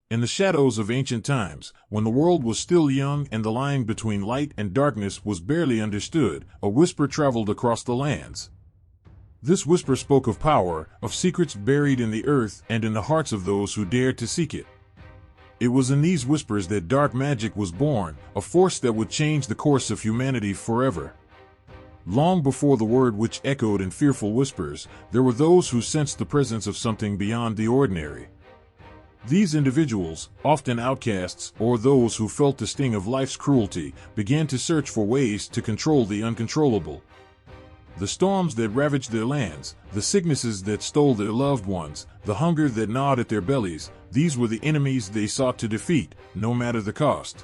In the shadows of ancient times, when the world was still young and the line between light and darkness was barely understood, a whisper traveled across the lands. This whisper spoke of power, of secrets buried in the earth and in the hearts of those who dared to seek it. It was in these whispers that dark magic was born, a force that would change the course of humanity forever. Long before the word witch echoed in fearful whispers, there were those who sensed the presence of something beyond the ordinary. These individuals, often outcasts or those who felt the sting of life's cruelty, began to search for ways to control the uncontrollable. The storms that ravaged their lands, the sicknesses that stole their loved ones, the hunger that gnawed at their bellies, these were the enemies they sought to defeat, no matter the cost.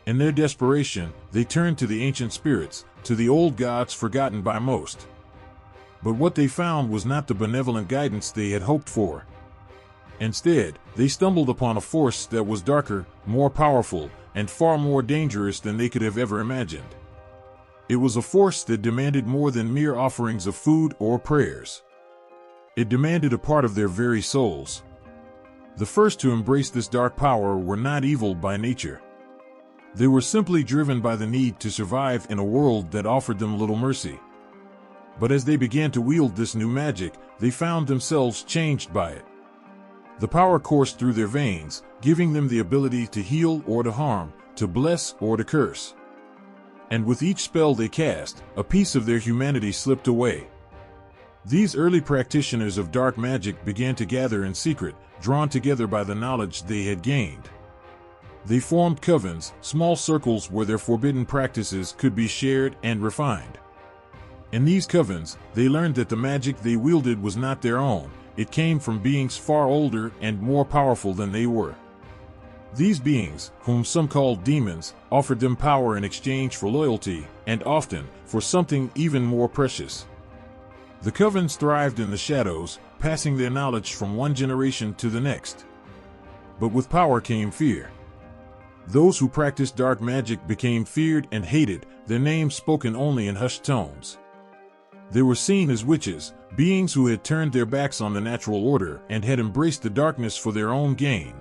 In their desperation, they turned to the ancient spirits, to the old gods forgotten by most. But what they found was not the benevolent guidance they had hoped for. Instead, they stumbled upon a force that was darker, more powerful, and far more dangerous than they could have ever imagined. It was a force that demanded more than mere offerings of food or prayers. It demanded a part of their very souls. The first to embrace this dark power were not evil by nature. They were simply driven by the need to survive in a world that offered them little mercy. But as they began to wield this new magic, they found themselves changed by it. The power coursed through their veins, giving them the ability to heal or to harm, to bless or to curse. And with each spell they cast, a piece of their humanity slipped away. These early practitioners of dark magic began to gather in secret, drawn together by the knowledge they had gained. They formed covens, small circles where their forbidden practices could be shared and refined. In these covens, they learned that the magic they wielded was not their own. It came from beings far older and more powerful than they were. These beings, whom some called demons, offered them power in exchange for loyalty, and often, for something even more precious. The covens thrived in the shadows, passing their knowledge from one generation to the next. But with power came fear. Those who practiced dark magic became feared and hated, their names spoken only in hushed tones. They were seen as witches, beings who had turned their backs on the natural order and had embraced the darkness for their own gain.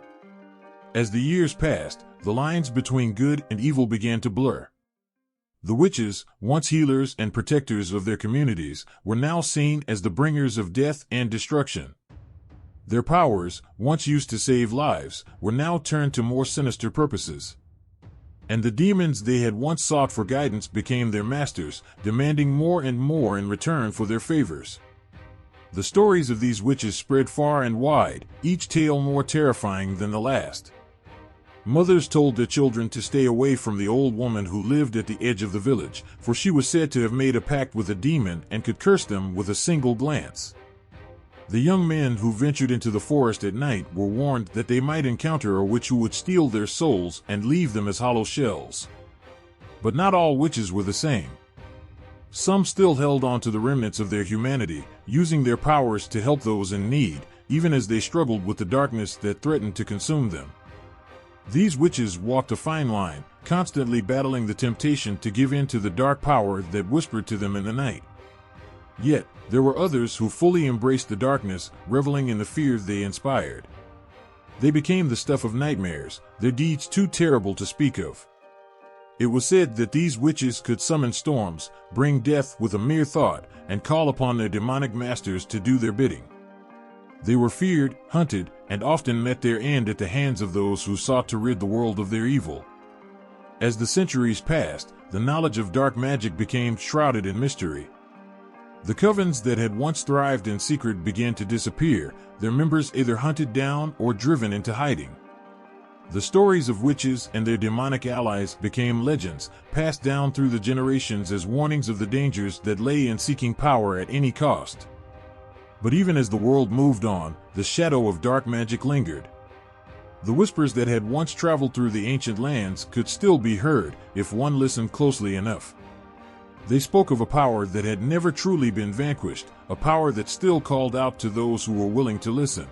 As the years passed, the lines between good and evil began to blur. The witches, once healers and protectors of their communities, were now seen as the bringers of death and destruction. Their powers, once used to save lives, were now turned to more sinister purposes. And the demons they had once sought for guidance became their masters, demanding more and more in return for their favors. The stories of these witches spread far and wide, each tale more terrifying than the last. Mothers told their children to stay away from the old woman who lived at the edge of the village, for she was said to have made a pact with a demon and could curse them with a single glance. The young men who ventured into the forest at night were warned that they might encounter a witch who would steal their souls and leave them as hollow shells. But not all witches were the same. Some still held on to the remnants of their humanity, using their powers to help those in need, even as they struggled with the darkness that threatened to consume them. These witches walked a fine line, constantly battling the temptation to give in to the dark power that whispered to them in the night. Yet, there were others who fully embraced the darkness, reveling in the fear they inspired. They became the stuff of nightmares, their deeds too terrible to speak of. It was said that these witches could summon storms, bring death with a mere thought, and call upon their demonic masters to do their bidding. They were feared, hunted, and often met their end at the hands of those who sought to rid the world of their evil. As the centuries passed, the knowledge of dark magic became shrouded in mystery. The covens that had once thrived in secret began to disappear, their members either hunted down or driven into hiding. The stories of witches and their demonic allies became legends, passed down through the generations as warnings of the dangers that lay in seeking power at any cost. But even as the world moved on, the shadow of dark magic lingered. The whispers that had once traveled through the ancient lands could still be heard if one listened closely enough. They spoke of a power that had never truly been vanquished, a power that still called out to those who were willing to listen.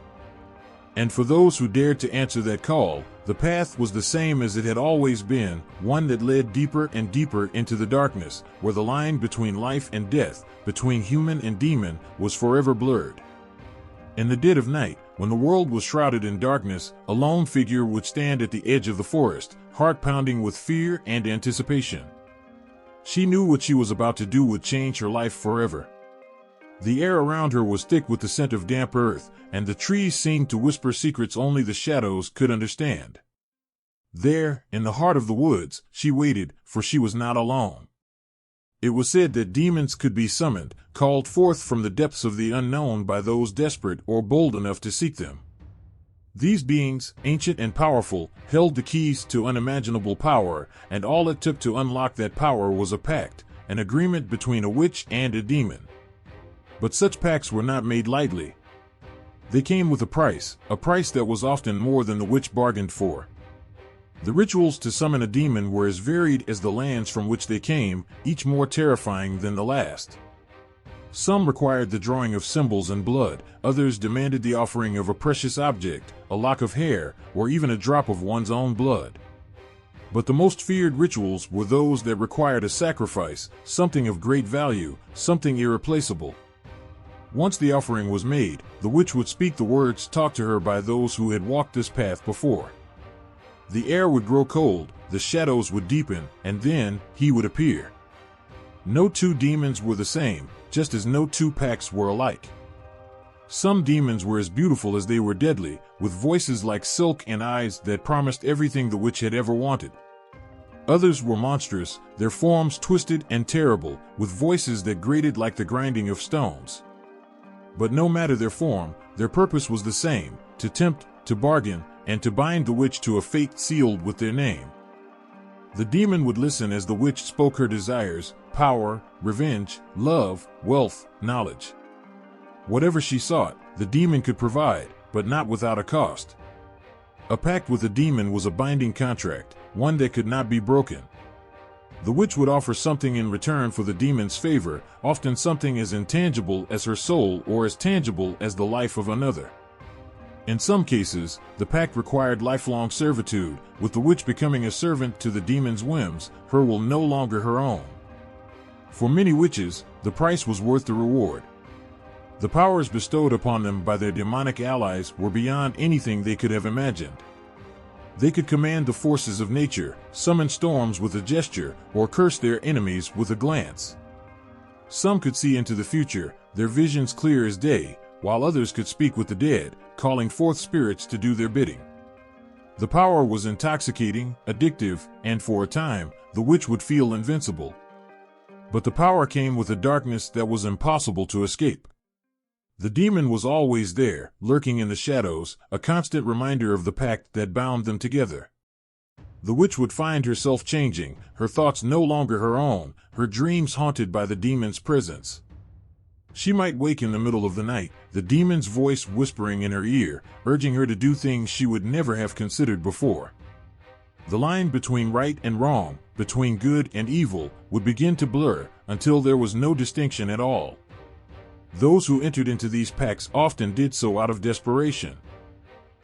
And for those who dared to answer that call, the path was the same as it had always been, one that led deeper and deeper into the darkness, where the line between life and death, between human and demon, was forever blurred. In the dead of night, When the world was shrouded in darkness, a lone figure would stand at the edge of the forest, heart pounding with fear and anticipation. She knew what she was about to do would change her life forever. The air around her was thick with the scent of damp earth, and the trees seemed to whisper secrets only the shadows could understand. There, in the heart of the woods, she waited, for she was not alone. It was said that demons could be summoned, called forth from the depths of the unknown by those desperate or bold enough to seek them. These beings, ancient and powerful, held the keys to unimaginable power, and all it took to unlock that power was a pact, an agreement between a witch and a demon. But such pacts were not made lightly. They came with a price that was often more than the witch bargained for. The rituals to summon a demon were as varied as the lands from which they came, each more terrifying than the last. Some required the drawing of symbols and blood, others demanded the offering of a precious object, a lock of hair, or even a drop of one's own blood. But the most feared rituals were those that required a sacrifice, something of great value, something irreplaceable. Once the offering was made, the witch would speak the words taught to her by those who had walked this path before. The air would grow cold, the shadows would deepen, and then he would appear. No two demons were the same, just as no two pacts were alike. Some demons were as beautiful as they were deadly, with voices like silk and eyes that promised everything the witch had ever wanted. Others were monstrous, their forms twisted and terrible, with voices that grated like the grinding of stones. But no matter their form, their purpose was the same: to tempt, to bargain, and to bind the witch to a fate sealed with their name. The demon would listen as the witch spoke her desires: power, revenge, love, wealth, knowledge. Whatever she sought, the demon could provide, but not without a cost. A pact with a demon was a binding contract, one that could not be broken. The witch would offer something in return for the demon's favor, often something as intangible as her soul or as tangible as the life of another. In some cases, the pact required lifelong servitude, with the witch becoming a servant to the demon's whims, her will no longer her own. For many witches, the price was worth the reward. The powers bestowed upon them by their demonic allies were beyond anything they could have imagined. They could command the forces of nature, summon storms with a gesture, or curse their enemies with a glance. Some could see into the future, their visions clear as day, while others could speak with the dead, calling forth spirits to do their bidding. The power was intoxicating, addictive, and for a time, the witch would feel invincible. But the power came with a darkness that was impossible to escape. The demon was always there, lurking in the shadows, a constant reminder of the pact that bound them together. The witch would find herself changing, her thoughts no longer her own, her dreams haunted by the demon's presence. She might wake in the middle of the night, the demon's voice whispering in her ear, urging her to do things she would never have considered before. The line between right and wrong, between good and evil, would begin to blur, until there was no distinction at all. Those who entered into these pacts often did so out of desperation.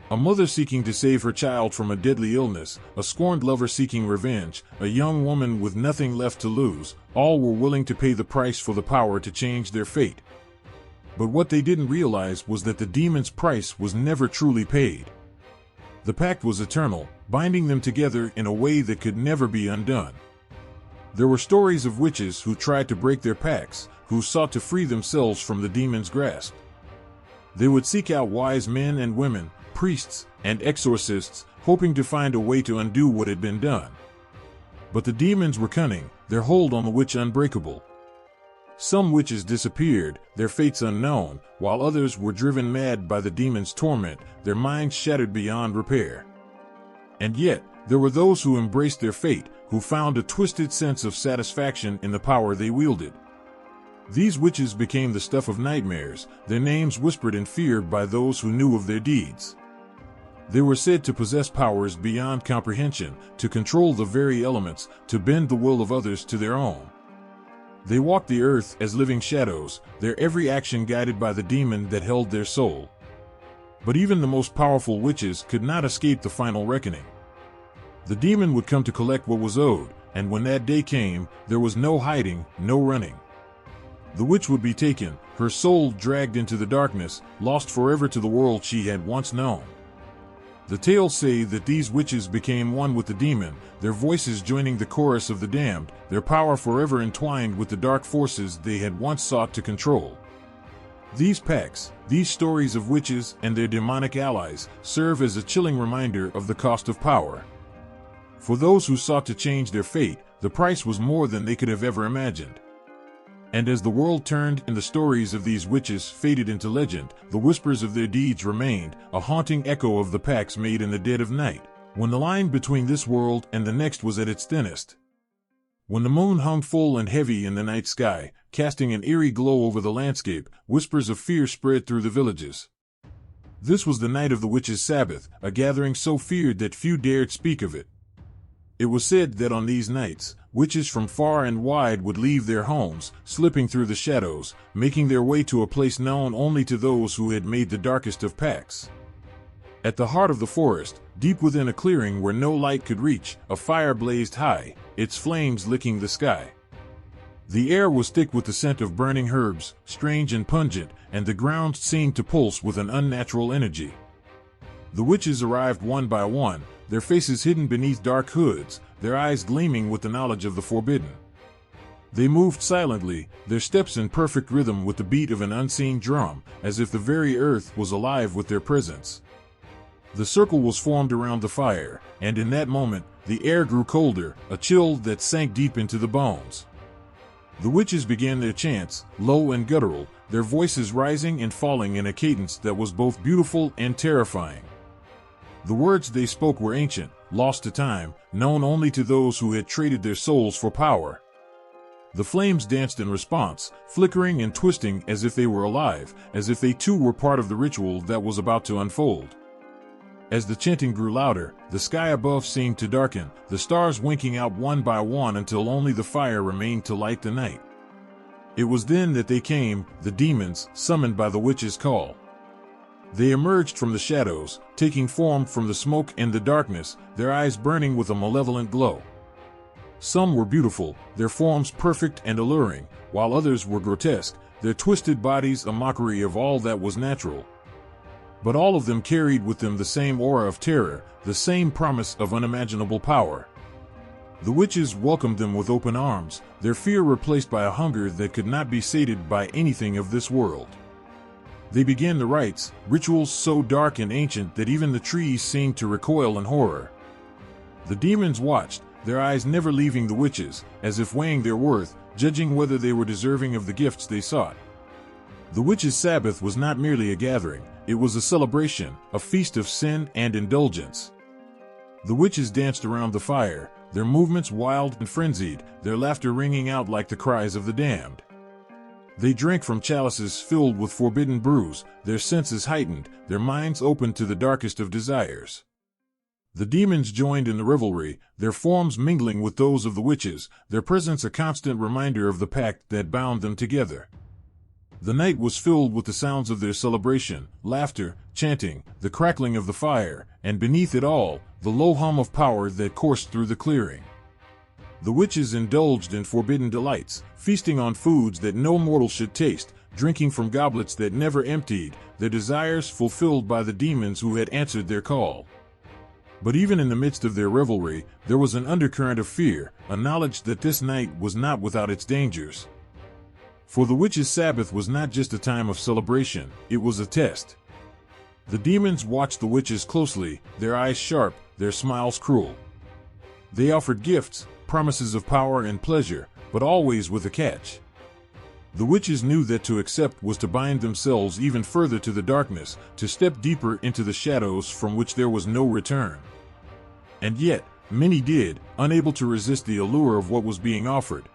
A mother seeking to save her child from a deadly illness, a scorned lover seeking revenge, a young woman with nothing left to lose, all were willing to pay the price for the power to change their fate. But what they didn't realize was that the demon's price was never truly paid. The pact was eternal, binding them together in a way that could never be undone. There were stories of witches who tried to break their pacts, who sought to free themselves from the demon's grasp. They would seek out wise men and women, priests, and exorcists, hoping to find a way to undo what had been done. But the demons were cunning, their hold on the witch unbreakable. Some witches disappeared, their fates unknown, while others were driven mad by the demon's torment, their minds shattered beyond repair. And yet, there were those who embraced their fate, who found a twisted sense of satisfaction in the power they wielded. These witches became the stuff of nightmares, their names whispered in fear by those who knew of their deeds. They were said to possess powers beyond comprehension, to control the very elements, to bend the will of others to their own. They walked the earth as living shadows, their every action guided by the demon that held their soul. But even the most powerful witches could not escape the final reckoning. The demon would come to collect what was owed, and when that day came, there was no hiding, no running. The witch would be taken, her soul dragged into the darkness, lost forever to the world she had once known. The tales say that these witches became one with the demon, their voices joining the chorus of the damned, their power forever entwined with the dark forces they had once sought to control. These pacts, these stories of witches and their demonic allies, serve as a chilling reminder of the cost of power. For those who sought to change their fate, the price was more than they could have ever imagined. And as the world turned and the stories of these witches faded into legend, the whispers of their deeds remained, a haunting echo of the pacts made in the dead of night, when the line between this world and the next was at its thinnest. When the moon hung full and heavy in the night sky, casting an eerie glow over the landscape, whispers of fear spread through the villages. This was the night of the witches' Sabbath, a gathering so feared that few dared speak of it. It was said that on these nights, witches from far and wide would leave their homes, slipping through the shadows, making their way to a place known only to those who had made the darkest of pacts. At the heart of the forest, deep within a clearing where no light could reach, a fire blazed high, its flames licking the sky. The air was thick with the scent of burning herbs, strange and pungent, and the ground seemed to pulse with an unnatural energy. The witches arrived one by one, their faces hidden beneath dark hoods, their eyes gleaming with the knowledge of the forbidden. They moved silently, their steps in perfect rhythm with the beat of an unseen drum, as if the very earth was alive with their presence. The circle was formed around the fire, and in that moment, the air grew colder, a chill that sank deep into the bones. The witches began their chants, low and guttural, their voices rising and falling in a cadence that was both beautiful and terrifying. The words they spoke were ancient, lost to time, known only to those who had traded their souls for power. The flames danced in response, flickering and twisting as if they were alive, as if they too were part of the ritual that was about to unfold. As the chanting grew louder, the sky above seemed to darken, the stars winking out one by one until only the fire remained to light the night. It was then that they came, the demons, summoned by the witch's call. They emerged from the shadows, taking form from the smoke and the darkness, their eyes burning with a malevolent glow. Some were beautiful, their forms perfect and alluring, while others were grotesque, their twisted bodies a mockery of all that was natural. But all of them carried with them the same aura of terror, the same promise of unimaginable power. The witches welcomed them with open arms, their fear replaced by a hunger that could not be sated by anything of this world. They began the rites, rituals so dark and ancient that even the trees seemed to recoil in horror. The demons watched, their eyes never leaving the witches, as if weighing their worth, judging whether they were deserving of the gifts they sought. The witches' Sabbath was not merely a gathering, it was a celebration, a feast of sin and indulgence. The witches danced around the fire, their movements wild and frenzied, their laughter ringing out like the cries of the damned. They drank from chalices filled with forbidden brews, their senses heightened, their minds open to the darkest of desires. The demons joined in the revelry, their forms mingling with those of the witches, their presence a constant reminder of the pact that bound them together. The night was filled with the sounds of their celebration, laughter, chanting, the crackling of the fire, and beneath it all, the low hum of power that coursed through the clearing. The witches indulged in forbidden delights, feasting on foods that no mortal should taste, drinking from goblets that never emptied, their desires fulfilled by the demons who had answered their call. But even in the midst of their revelry, there was an undercurrent of fear, a knowledge that this night was not without its dangers. For the witches' Sabbath was not just a time of celebration, it was a test. The demons watched the witches closely, their eyes sharp, their smiles cruel. They offered gifts, promises of power and pleasure, but always with a catch. The witches knew that to accept was to bind themselves even further to the darkness, to step deeper into the shadows from which there was no return. And yet, many did, unable to resist the allure of what was being offered.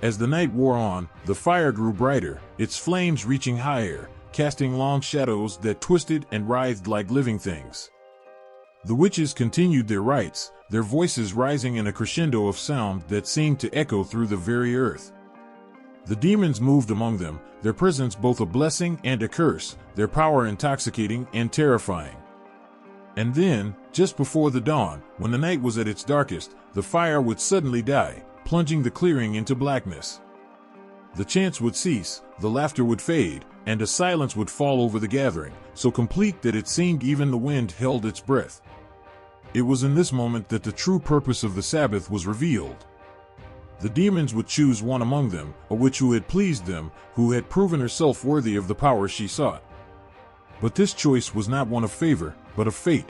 As the night wore on, the fire grew brighter, its flames reaching higher, casting long shadows that twisted and writhed like living things. The witches continued their rites, their voices rising in a crescendo of sound that seemed to echo through the very earth. The demons moved among them, their presence both a blessing and a curse, their power intoxicating and terrifying. And then, just before the dawn, when the night was at its darkest, the fire would suddenly die, plunging the clearing into blackness. The chants would cease, the laughter would fade, and a silence would fall over the gathering, so complete that it seemed even the wind held its breath. It was in this moment that the true purpose of the Sabbath was revealed. The demons would choose one among them, a witch who had pleased them, who had proven herself worthy of the power she sought. But this choice was not one of favor, but of fate.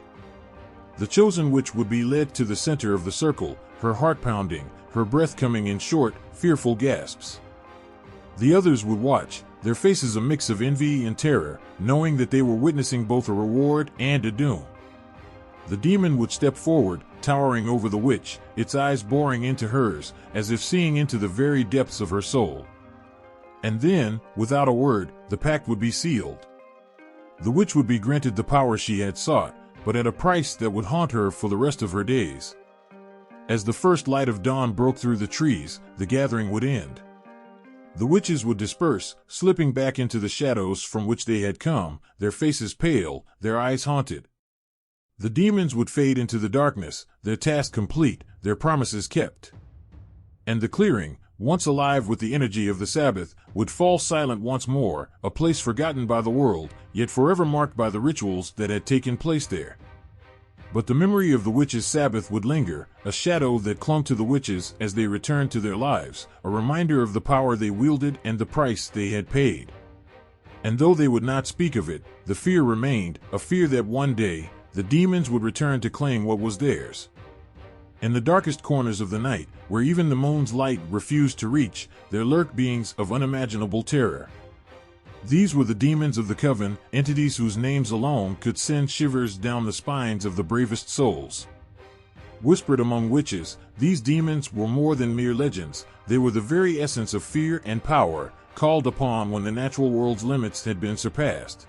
The chosen witch would be led to the center of the circle, her heart pounding, her breath coming in short, fearful gasps. The others would watch, their faces a mix of envy and terror, knowing that they were witnessing both a reward and a doom. The demon would step forward, towering over the witch, its eyes boring into hers, as if seeing into the very depths of her soul. And then, without a word, the pact would be sealed. The witch would be granted the power she had sought, but at a price that would haunt her for the rest of her days. As the first light of dawn broke through the trees, the gathering would end. The witches would disperse, slipping back into the shadows from which they had come, their faces pale, their eyes haunted. The demons would fade into the darkness, their task complete, their promises kept. And the clearing, once alive with the energy of the Sabbath, would fall silent once more, a place forgotten by the world, yet forever marked by the rituals that had taken place there. But the memory of the witches' Sabbath would linger, a shadow that clung to the witches as they returned to their lives, a reminder of the power they wielded and the price they had paid. And though they would not speak of it, the fear remained, a fear that one day, the demons would return to claim what was theirs. In the darkest corners of the night, where even the moon's light refused to reach, there lurked beings of unimaginable terror. These were the demons of the coven, entities whose names alone could send shivers down the spines of the bravest souls. Whispered among witches, these demons were more than mere legends. They were the very essence of fear and power, called upon when the natural world's limits had been surpassed.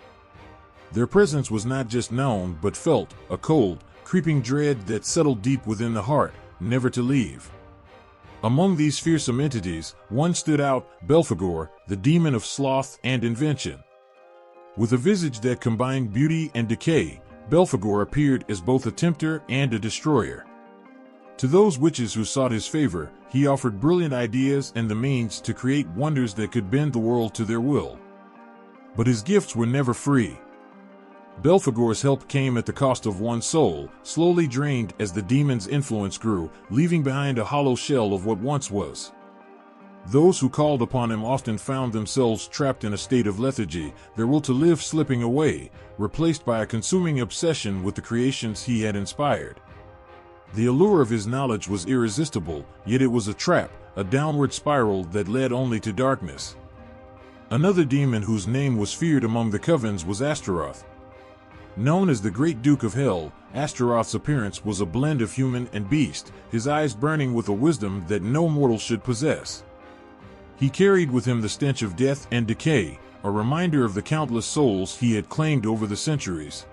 Their presence was not just known but felt, a cold, creeping dread that settled deep within the heart, never to leave. Among these fearsome entities, one stood out, Belphegor, the demon of sloth and invention. With a visage that combined beauty and decay, Belphegor appeared as both a tempter and a destroyer. To those witches who sought his favor, he offered brilliant ideas and the means to create wonders that could bend the world to their will. But his gifts were never free. Belphegor's help came at the cost of one's soul, slowly drained as the demon's influence grew, leaving behind a hollow shell of what once was. Those who called upon him often found themselves trapped in a state of lethargy, their will to live slipping away, replaced by a consuming obsession with the creations he had inspired. The allure of his knowledge was irresistible, yet it was a trap, a downward spiral that led only to darkness. Another demon whose name was feared among the covens was Astaroth. Known as the Great Duke of Hell, Astaroth's appearance was a blend of human and beast, his eyes burning with a wisdom that no mortal should possess. He carried with him the stench of death and decay, a reminder of the countless souls he had claimed over the centuries.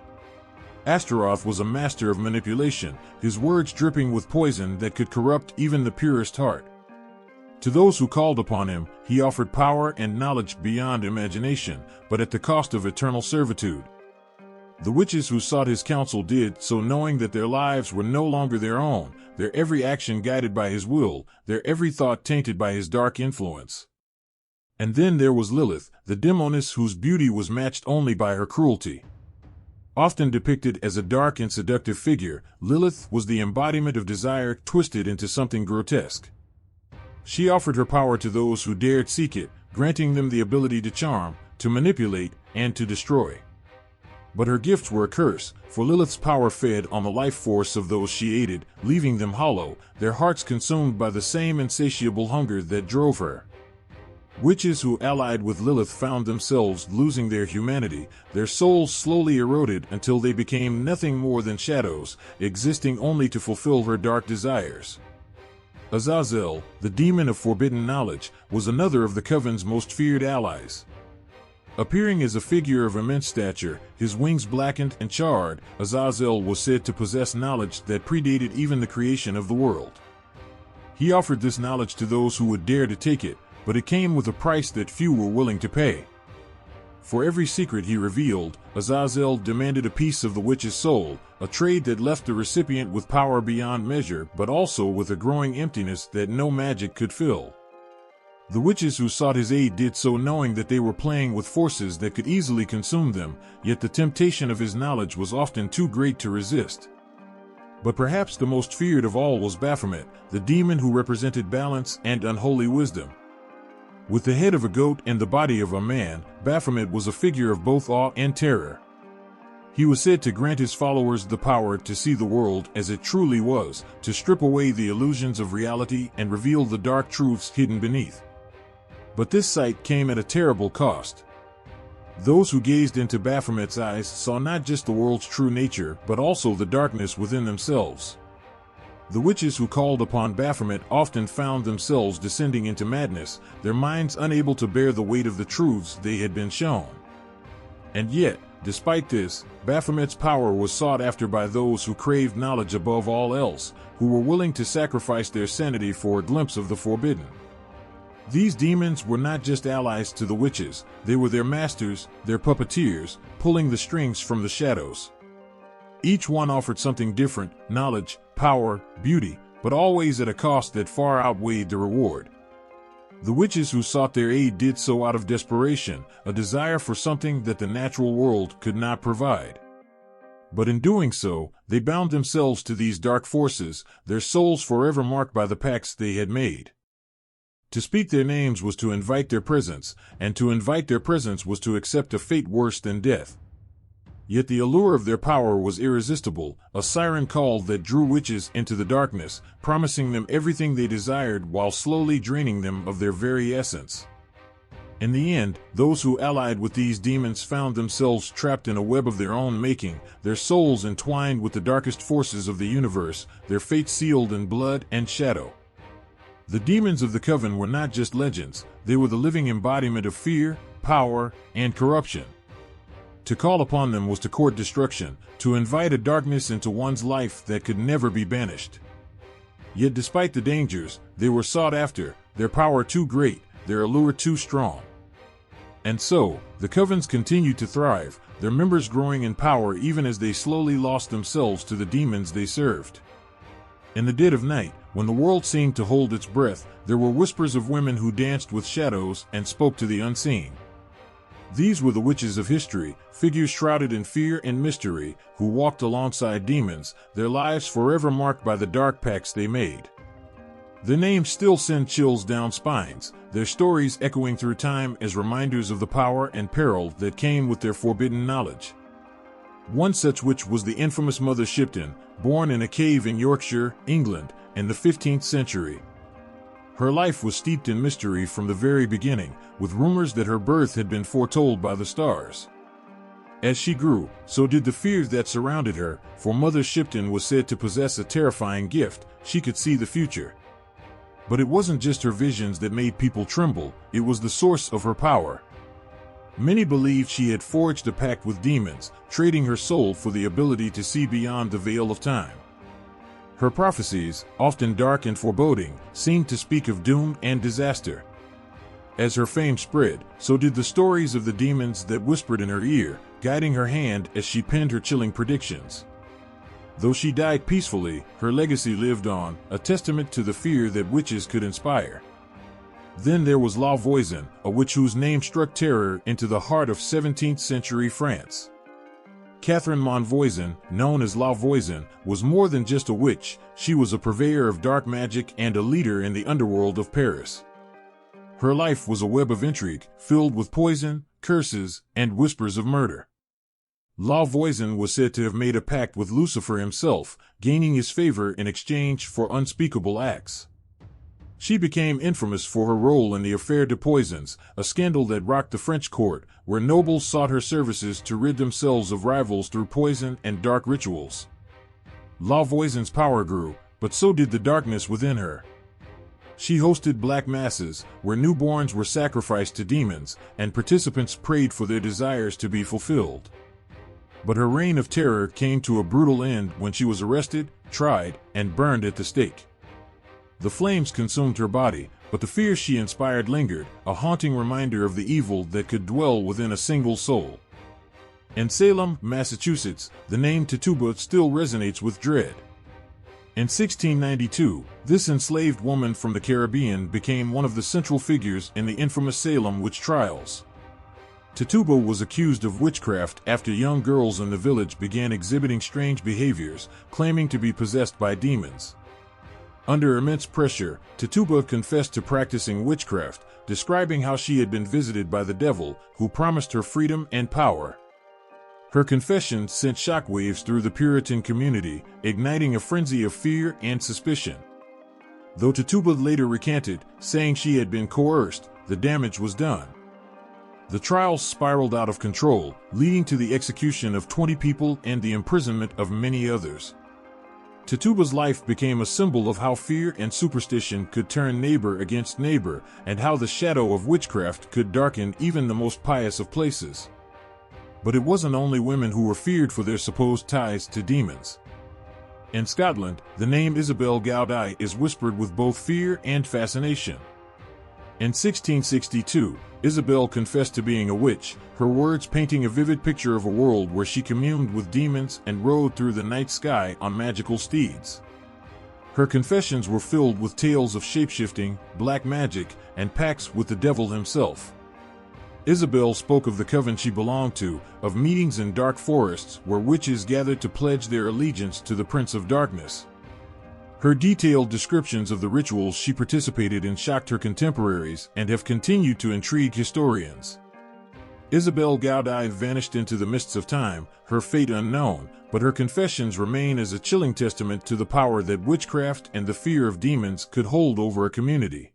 Astaroth was a master of manipulation, his words dripping with poison that could corrupt even the purest heart. To those who called upon him, he offered power and knowledge beyond imagination, but at the cost of eternal servitude. The witches who sought his counsel did so knowing that their lives were no longer their own, their every action guided by his will, their every thought tainted by his dark influence. And then there was Lilith, the demoness whose beauty was matched only by her cruelty. Often depicted as a dark and seductive figure, Lilith was the embodiment of desire twisted into something grotesque. She offered her power to those who dared seek it, granting them the ability to charm, to manipulate, and to destroy. But her gifts were a curse, for Lilith's power fed on the life force of those she aided, leaving them hollow, their hearts consumed by the same insatiable hunger that drove her. Witches who allied with Lilith found themselves losing their humanity, their souls slowly eroded until they became nothing more than shadows, existing only to fulfill her dark desires. Azazel, the demon of forbidden knowledge, was another of the coven's most feared allies. Appearing as a figure of immense stature, his wings blackened and charred, Azazel was said to possess knowledge that predated even the creation of the world. He offered this knowledge to those who would dare to take it, but it came with a price that few were willing to pay. For every secret he revealed, Azazel demanded a piece of the witch's soul, a trade that left the recipient with power beyond measure but also with a growing emptiness that no magic could fill. The witches who sought his aid did so knowing that they were playing with forces that could easily consume them, yet the temptation of his knowledge was often too great to resist. But perhaps the most feared of all was Baphomet, the demon who represented balance and unholy wisdom. With the head of a goat and the body of a man, Baphomet was a figure of both awe and terror. He was said to grant his followers the power to see the world as it truly was, to strip away the illusions of reality and reveal the dark truths hidden beneath. But this sight came at a terrible cost. Those who gazed into Baphomet's eyes saw not just the world's true nature, but also the darkness within themselves. The witches who called upon Baphomet often found themselves descending into madness, their minds unable to bear the weight of the truths they had been shown. And yet, despite this, Baphomet's power was sought after by those who craved knowledge above all else, who were willing to sacrifice their sanity for a glimpse of the forbidden. These demons were not just allies to the witches, they were their masters, their puppeteers, pulling the strings from the shadows. Each one offered something different: knowledge, power, beauty, but always at a cost that far outweighed the reward. The witches who sought their aid did so out of desperation, a desire for something that the natural world could not provide. But in doing so, they bound themselves to these dark forces, their souls forever marked by the pacts they had made. To speak their names was to invite their presence, and to invite their presence was to accept a fate worse than death. Yet the allure of their power was irresistible, a siren call that drew witches into the darkness, promising them everything they desired while slowly draining them of their very essence. In the end, those who allied with these demons found themselves trapped in a web of their own making, their souls entwined with the darkest forces of the universe, their fate sealed in blood and shadow. The demons of the coven were not just legends, they were the living embodiment of fear, power, and corruption. To call upon them was to court destruction, to invite a darkness into one's life that could never be banished. Yet despite the dangers, they were sought after, their power too great, their allure too strong. And so, the covens continued to thrive, their members growing in power even as they slowly lost themselves to the demons they served. In the dead of night, when the world seemed to hold its breath, there were whispers of women who danced with shadows and spoke to the unseen. These were the witches of history, figures shrouded in fear and mystery, who walked alongside demons, their lives forever marked by the dark pacts they made. Their names still send chills down spines, their stories echoing through time as reminders of the power and peril that came with their forbidden knowledge. One such witch was the infamous Mother Shipton, born in a cave in Yorkshire, England, in the 15th century. Her life was steeped in mystery from the very beginning, with rumors that her birth had been foretold by the stars. As she grew, so did the fears that surrounded her, for Mother Shipton was said to possess a terrifying gift: she could see the future. But it wasn't just her visions that made people tremble, it was the source of her power. Many believed she had forged a pact with demons, trading her soul for the ability to see beyond the veil of time. Her prophecies, often dark and foreboding, seemed to speak of doom and disaster. As her fame spread, so did the stories of the demons that whispered in her ear, guiding her hand as she penned her chilling predictions. Though she died peacefully, her legacy lived on, a testament to the fear that witches could inspire. Then there was La Voisin, a witch whose name struck terror into the heart of 17th century France. Catherine Monvoisin, known as La Voisin, was more than just a witch, she was a purveyor of dark magic and a leader in the underworld of Paris. Her life was a web of intrigue, filled with poison, curses, and whispers of murder. La Voisin was said to have made a pact with Lucifer himself, gaining his favor in exchange for unspeakable acts. She became infamous for her role in the Affaire de Poisons, a scandal that rocked the French court, where nobles sought her services to rid themselves of rivals through poison and dark rituals. La Voisin's power grew, but so did the darkness within her. She hosted black masses, where newborns were sacrificed to demons, and participants prayed for their desires to be fulfilled. But her reign of terror came to a brutal end when she was arrested, tried, and burned at the stake. The flames consumed her body, but the fear she inspired lingered, a haunting reminder of the evil that could dwell within a single soul. In Salem, Massachusetts, the name Tituba still resonates with dread. In 1692, this enslaved woman from the Caribbean became one of the central figures in the infamous Salem witch trials. Tituba was accused of witchcraft after young girls in the village began exhibiting strange behaviors, claiming to be possessed by demons. Under immense pressure, Tituba confessed to practicing witchcraft, describing how she had been visited by the devil, who promised her freedom and power. Her confession sent shockwaves through the Puritan community, igniting a frenzy of fear and suspicion. Though Tituba later recanted, saying she had been coerced, the damage was done. The trials spiraled out of control, leading to the execution of 20 people and the imprisonment of many others. Tituba's life became a symbol of how fear and superstition could turn neighbor against neighbor, and how the shadow of witchcraft could darken even the most pious of places. But it wasn't only women who were feared for their supposed ties to demons. In Scotland, the name Isabel Gowdie is whispered with both fear and fascination. In 1662, Isabel confessed to being a witch, her words painting a vivid picture of a world where she communed with demons and rode through the night sky on magical steeds. Her confessions were filled with tales of shapeshifting, black magic, and pacts with the devil himself. Isabel spoke of the coven she belonged to, of meetings in dark forests where witches gathered to pledge their allegiance to the Prince of Darkness. Her detailed descriptions of the rituals she participated in shocked her contemporaries and have continued to intrigue historians. Isabel Gowdie vanished into the mists of time, her fate unknown, but her confessions remain as a chilling testament to the power that witchcraft and the fear of demons could hold over a community.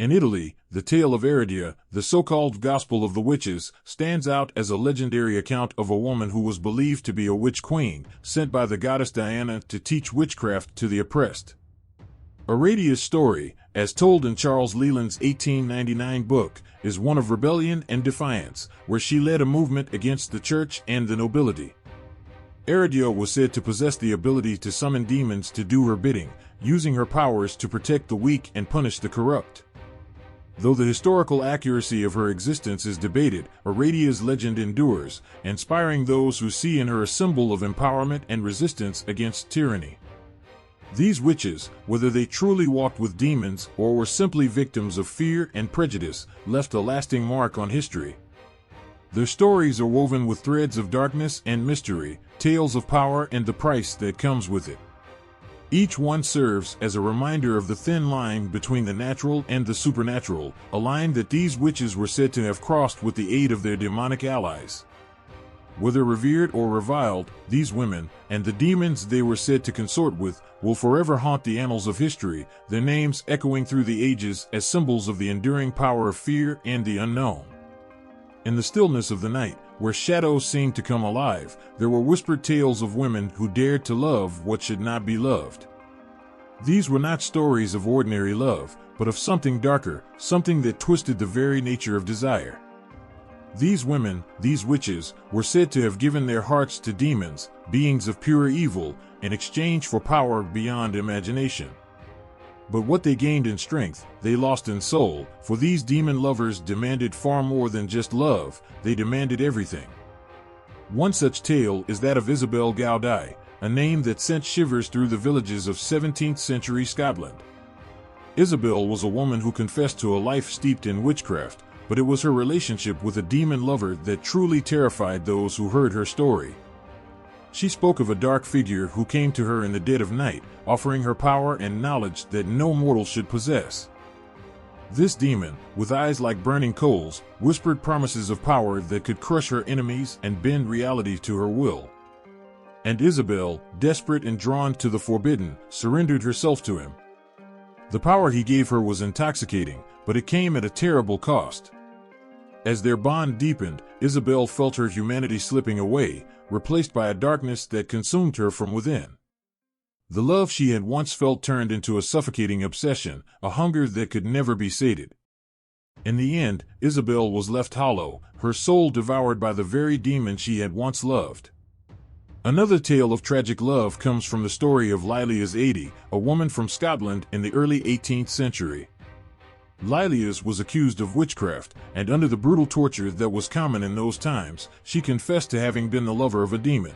In Italy, the tale of Aridia, the so-called Gospel of the Witches, stands out as a legendary account of a woman who was believed to be a witch queen, sent by the goddess Diana to teach witchcraft to the oppressed. Aridia's story, as told in Charles Leland's 1899 book, is one of rebellion and defiance, where she led a movement against the church and the nobility. Aridia was said to possess the ability to summon demons to do her bidding, using her powers to protect the weak and punish the corrupt. Though the historical accuracy of her existence is debated, Aridia's legend endures, inspiring those who see in her a symbol of empowerment and resistance against tyranny. These witches, whether they truly walked with demons or were simply victims of fear and prejudice, left a lasting mark on history. Their stories are woven with threads of darkness and mystery, tales of power and the price that comes with it. Each one serves as a reminder of the thin line between the natural and the supernatural, a line that these witches were said to have crossed with the aid of their demonic allies. Whether revered or reviled, these women, and the demons they were said to consort with, will forever haunt the annals of history, their names echoing through the ages as symbols of the enduring power of fear and the unknown. In the stillness of the night, where shadows seemed to come alive, there were whispered tales of women who dared to love what should not be loved. These were not stories of ordinary love, but of something darker, something that twisted the very nature of desire. These women, these witches, were said to have given their hearts to demons, beings of pure evil, in exchange for power beyond imagination. But what they gained in strength, they lost in soul, for these demon lovers demanded far more than just love, they demanded everything. One such tale is that of Isabel Gowdie, a name that sent shivers through the villages of 17th century Scotland. Isabel was a woman who confessed to a life steeped in witchcraft, but it was her relationship with a demon lover that truly terrified those who heard her story. She spoke of a dark figure who came to her in the dead of night, offering her power and knowledge that no mortal should possess. This demon, with eyes like burning coals, whispered promises of power that could crush her enemies and bend reality to her will. And Isabel, desperate and drawn to the forbidden, surrendered herself to him. The power he gave her was intoxicating, but it came at a terrible cost. As their bond deepened, Isabel felt her humanity slipping away, replaced by a darkness that consumed her from within. The love she had once felt turned into a suffocating obsession, a hunger that could never be sated. In the end, Isabel was left hollow, her soul devoured by the very demon she had once loved. Another tale of tragic love comes from the story of Lilias Eadie, a woman from Scotland in the early 18th century. Lilias was accused of witchcraft, and under the brutal torture that was common in those times, she confessed to having been the lover of a demon.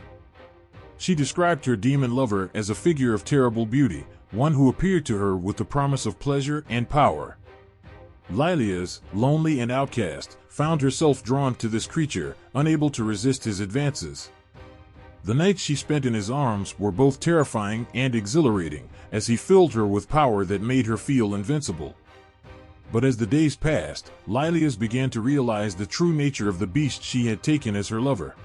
She described her demon lover as a figure of terrible beauty, one who appeared to her with the promise of pleasure and power. Lilias, lonely and outcast, found herself drawn to this creature, unable to resist his advances. The nights she spent in his arms were both terrifying and exhilarating, as he filled her with power that made her feel invincible. But as the days passed, Lilias began to realize the true nature of the beast she had taken as her lover.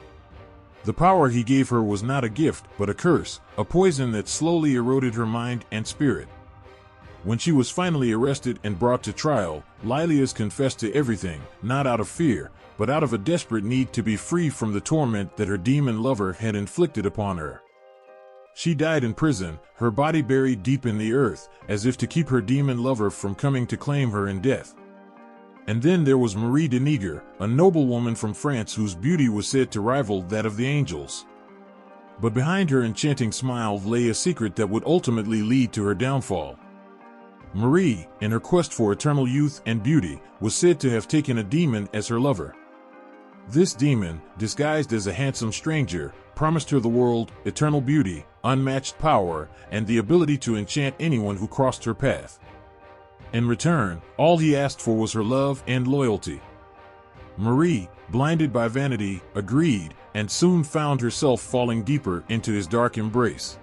The power he gave her was not a gift, but a curse, a poison that slowly eroded her mind and spirit. When she was finally arrested and brought to trial, Lilias confessed to everything, not out of fear, but out of a desperate need to be free from the torment that her demon lover had inflicted upon her. She died in prison, her body buried deep in the earth, as if to keep her demon lover from coming to claim her in death. And then there was Marie de Niger, a noblewoman from France whose beauty was said to rival that of the angels. But behind her enchanting smile lay a secret that would ultimately lead to her downfall. Marie, in her quest for eternal youth and beauty, was said to have taken a demon as her lover. This demon, disguised as a handsome stranger, promised her the world, eternal beauty, unmatched power, and the ability to enchant anyone who crossed her path. In return, all he asked for was her love and loyalty. Marie, blinded by vanity, agreed, and soon found herself falling deeper into his dark embrace.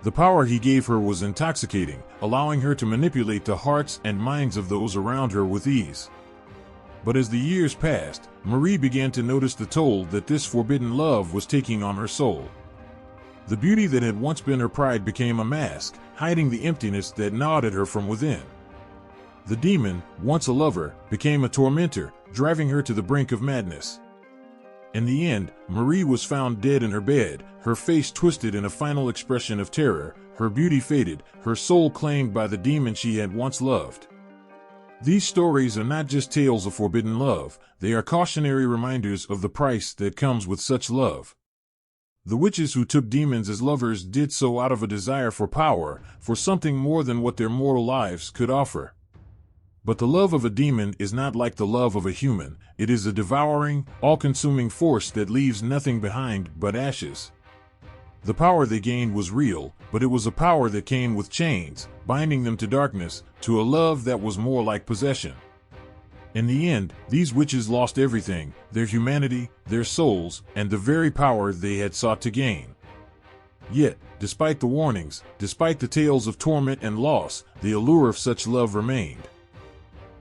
The power he gave her was intoxicating, allowing her to manipulate the hearts and minds of those around her with ease. But as the years passed, Marie began to notice the toll that this forbidden love was taking on her soul. The beauty that had once been her pride became a mask, hiding the emptiness that gnawed at her from within. The demon, once a lover, became a tormentor, driving her to the brink of madness. In the end, Marie was found dead in her bed, her face twisted in a final expression of terror, her beauty faded, her soul claimed by the demon she had once loved. These stories are not just tales of forbidden love, they are cautionary reminders of the price that comes with such love. The witches who took demons as lovers did so out of a desire for power, for something more than what their mortal lives could offer. But the love of a demon is not like the love of a human, it is a devouring, all-consuming force that leaves nothing behind but ashes. The power they gained was real, but it was a power that came with chains, binding them to darkness, to a love that was more like possession. In the end, these witches lost everything, their humanity, their souls, and the very power they had sought to gain. Yet, despite the warnings, despite the tales of torment and loss, the allure of such love remained.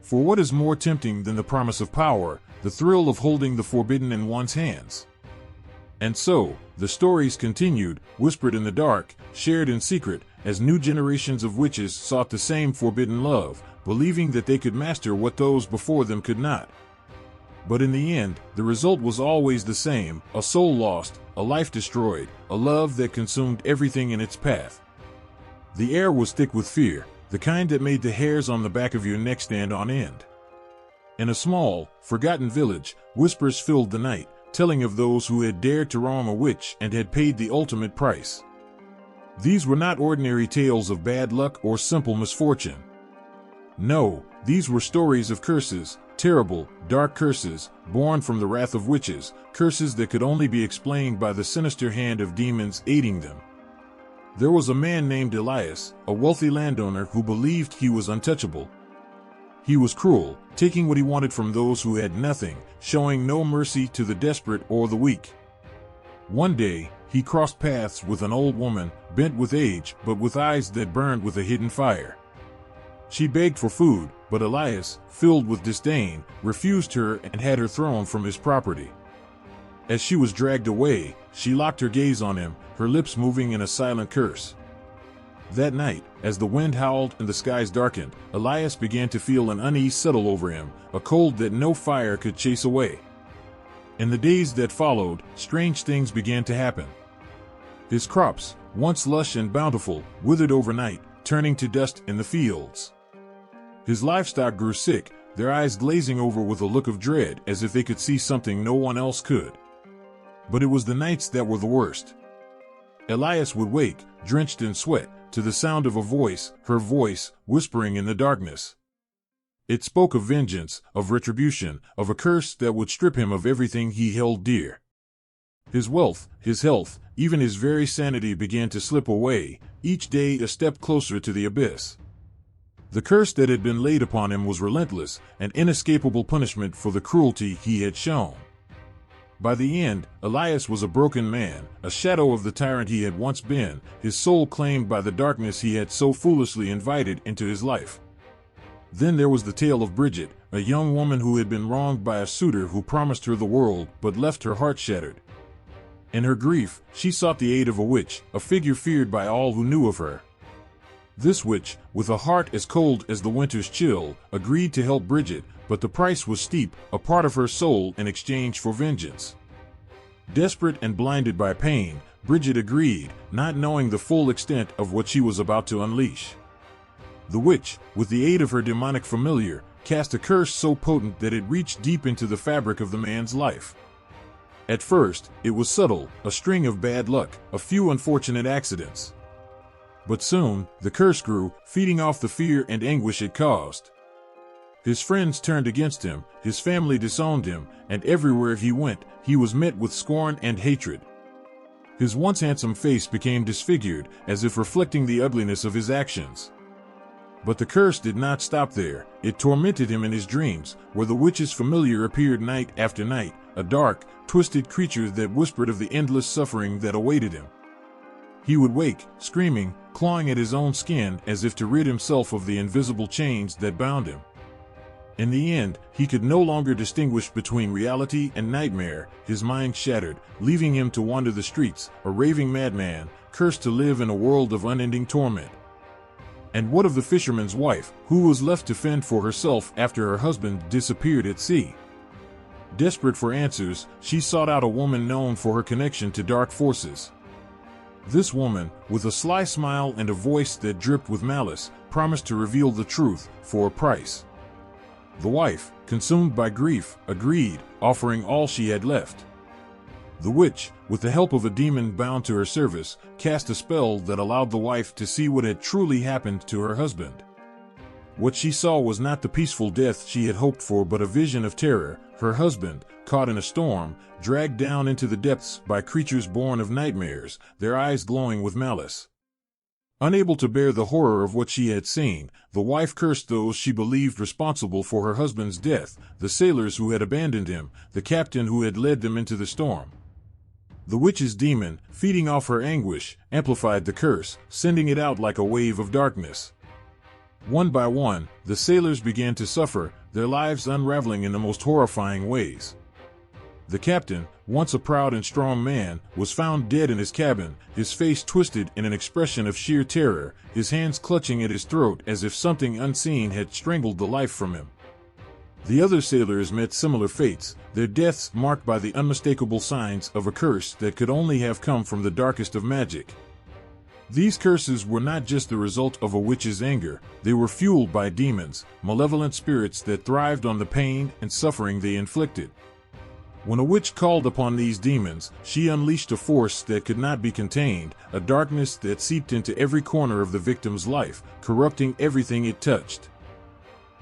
For what is more tempting than the promise of power, the thrill of holding the forbidden in one's hands? And so, the stories continued, whispered in the dark, shared in secret, as new generations of witches sought the same forbidden love, believing that they could master what those before them could not. But in the end, the result was always the same, a soul lost, a life destroyed, a love that consumed everything in its path. The air was thick with fear, the kind that made the hairs on the back of your neck stand on end. In a small, forgotten village, whispers filled the night, telling of those who had dared to wrong a witch and had paid the ultimate price. These were not ordinary tales of bad luck or simple misfortune. No, these were stories of curses, terrible, dark curses, born from the wrath of witches, curses that could only be explained by the sinister hand of demons aiding them. There was a man named Elias, a wealthy landowner who believed he was untouchable. He was cruel, taking what he wanted from those who had nothing, showing no mercy to the desperate or the weak. One day, he crossed paths with an old woman, bent with age, but with eyes that burned with a hidden fire. She begged for food, but Elias, filled with disdain, refused her and had her thrown from his property. As she was dragged away, she locked her gaze on him, her lips moving in a silent curse. That night, as the wind howled and the skies darkened, Elias began to feel an unease settle over him, a cold that no fire could chase away. In the days that followed, strange things began to happen. His crops, once lush and bountiful, withered overnight, turning to dust in the fields. His livestock grew sick, their eyes glazing over with a look of dread as if they could see something no one else could. But it was the nights that were the worst. Elias would wake, drenched in sweat, to the sound of a voice, her voice, whispering in the darkness. It spoke of vengeance, of retribution, of a curse that would strip him of everything he held dear. His wealth, his health, even his very sanity began to slip away, each day a step closer to the abyss. The curse that had been laid upon him was relentless, an inescapable punishment for the cruelty he had shown. By the end, Elias was a broken man, a shadow of the tyrant he had once been, his soul claimed by the darkness he had so foolishly invited into his life. Then there was the tale of Bridget, a young woman who had been wronged by a suitor who promised her the world but left her heart shattered. In her grief, she sought the aid of a witch, a figure feared by all who knew of her. This witch, with a heart as cold as the winter's chill, agreed to help Bridget, but the price was steep, a part of her soul in exchange for vengeance. Desperate and blinded by pain, Bridget agreed, not knowing the full extent of what she was about to unleash. The witch, with the aid of her demonic familiar, cast a curse so potent that it reached deep into the fabric of the man's life. At first, it was subtle, a string of bad luck, a few unfortunate accidents. But soon, the curse grew, feeding off the fear and anguish it caused. His friends turned against him, his family disowned him, and everywhere he went, he was met with scorn and hatred. His once handsome face became disfigured, as if reflecting the ugliness of his actions. But the curse did not stop there. It tormented him in his dreams, where the witch's familiar appeared night after night, a dark, twisted creature that whispered of the endless suffering that awaited him. He would wake, screaming, clawing at his own skin as if to rid himself of the invisible chains that bound him. In the end, he could no longer distinguish between reality and nightmare, his mind shattered, leaving him to wander the streets, a raving madman, cursed to live in a world of unending torment. And what of the fisherman's wife, who was left to fend for herself after her husband disappeared at sea? Desperate for answers, she sought out a woman known for her connection to dark forces. This woman, with a sly smile and a voice that dripped with malice, promised to reveal the truth for a price. The wife, consumed by grief, agreed, offering all she had left. The witch, with the help of a demon bound to her service, cast a spell that allowed the wife to see what had truly happened to her husband. What she saw was not the peaceful death she had hoped for, but a vision of terror, her husband, caught in a storm, dragged down into the depths by creatures born of nightmares, their eyes glowing with malice. Unable to bear the horror of what she had seen, the wife cursed those she believed responsible for her husband's death, the sailors who had abandoned him, the captain who had led them into the storm. The witch's demon, feeding off her anguish, amplified the curse, sending it out like a wave of darkness. One by one, the sailors began to suffer, their lives unraveling in the most horrifying ways. The captain, once a proud and strong man, was found dead in his cabin, his face twisted in an expression of sheer terror, his hands clutching at his throat as if something unseen had strangled the life from him. The other sailors met similar fates, their deaths marked by the unmistakable signs of a curse that could only have come from the darkest of magic. These curses were not just the result of a witch's anger, they were fueled by demons, malevolent spirits that thrived on the pain and suffering they inflicted. When a witch called upon these demons, she unleashed a force that could not be contained, a darkness that seeped into every corner of the victim's life, corrupting everything it touched.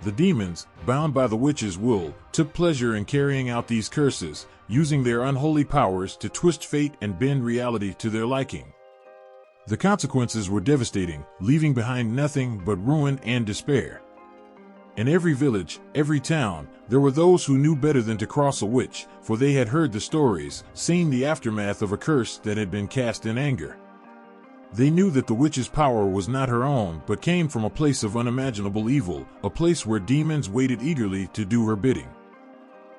The demons, bound by the witch's will, took pleasure in carrying out these curses, using their unholy powers to twist fate and bend reality to their liking. The consequences were devastating, leaving behind nothing but ruin and despair. In every village, every town, there were those who knew better than to cross a witch, for they had heard the stories, seen the aftermath of a curse that had been cast in anger. They knew that the witch's power was not her own, but came from a place of unimaginable evil, a place where demons waited eagerly to do her bidding.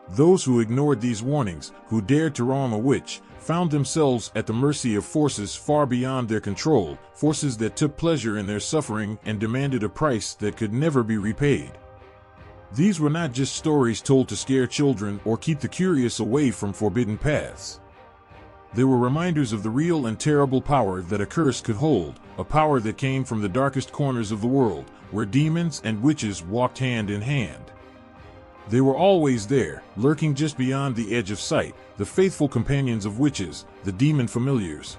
Those who ignored these warnings, who dared to wrong a witch, found themselves at the mercy of forces far beyond their control, forces that took pleasure in their suffering and demanded a price that could never be repaid. These were not just stories told to scare children or keep the curious away from forbidden paths. They were reminders of the real and terrible power that a curse could hold, a power that came from the darkest corners of the world, where demons and witches walked hand in hand. They were always there, lurking just beyond the edge of sight, the faithful companions of witches, the demon familiars.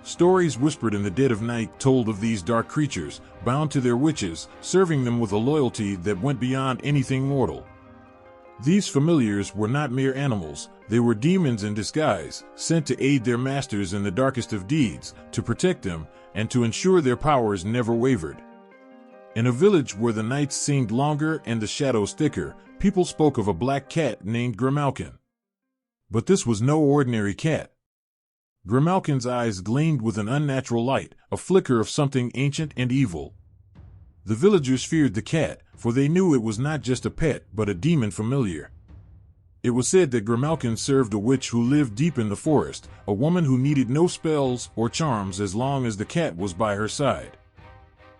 Stories whispered in the dead of night told of these dark creatures, bound to their witches, serving them with a loyalty that went beyond anything mortal. These familiars were not mere animals, they were demons in disguise, sent to aid their masters in the darkest of deeds, to protect them, and to ensure their powers never wavered. In a village where the nights seemed longer and the shadows thicker, people spoke of a black cat named Grimalkin. But this was no ordinary cat. Grimalkin's eyes gleamed with an unnatural light, a flicker of something ancient and evil. The villagers feared the cat, for they knew it was not just a pet but a demon familiar. It was said that Grimalkin served a witch who lived deep in the forest, a woman who needed no spells or charms as long as the cat was by her side.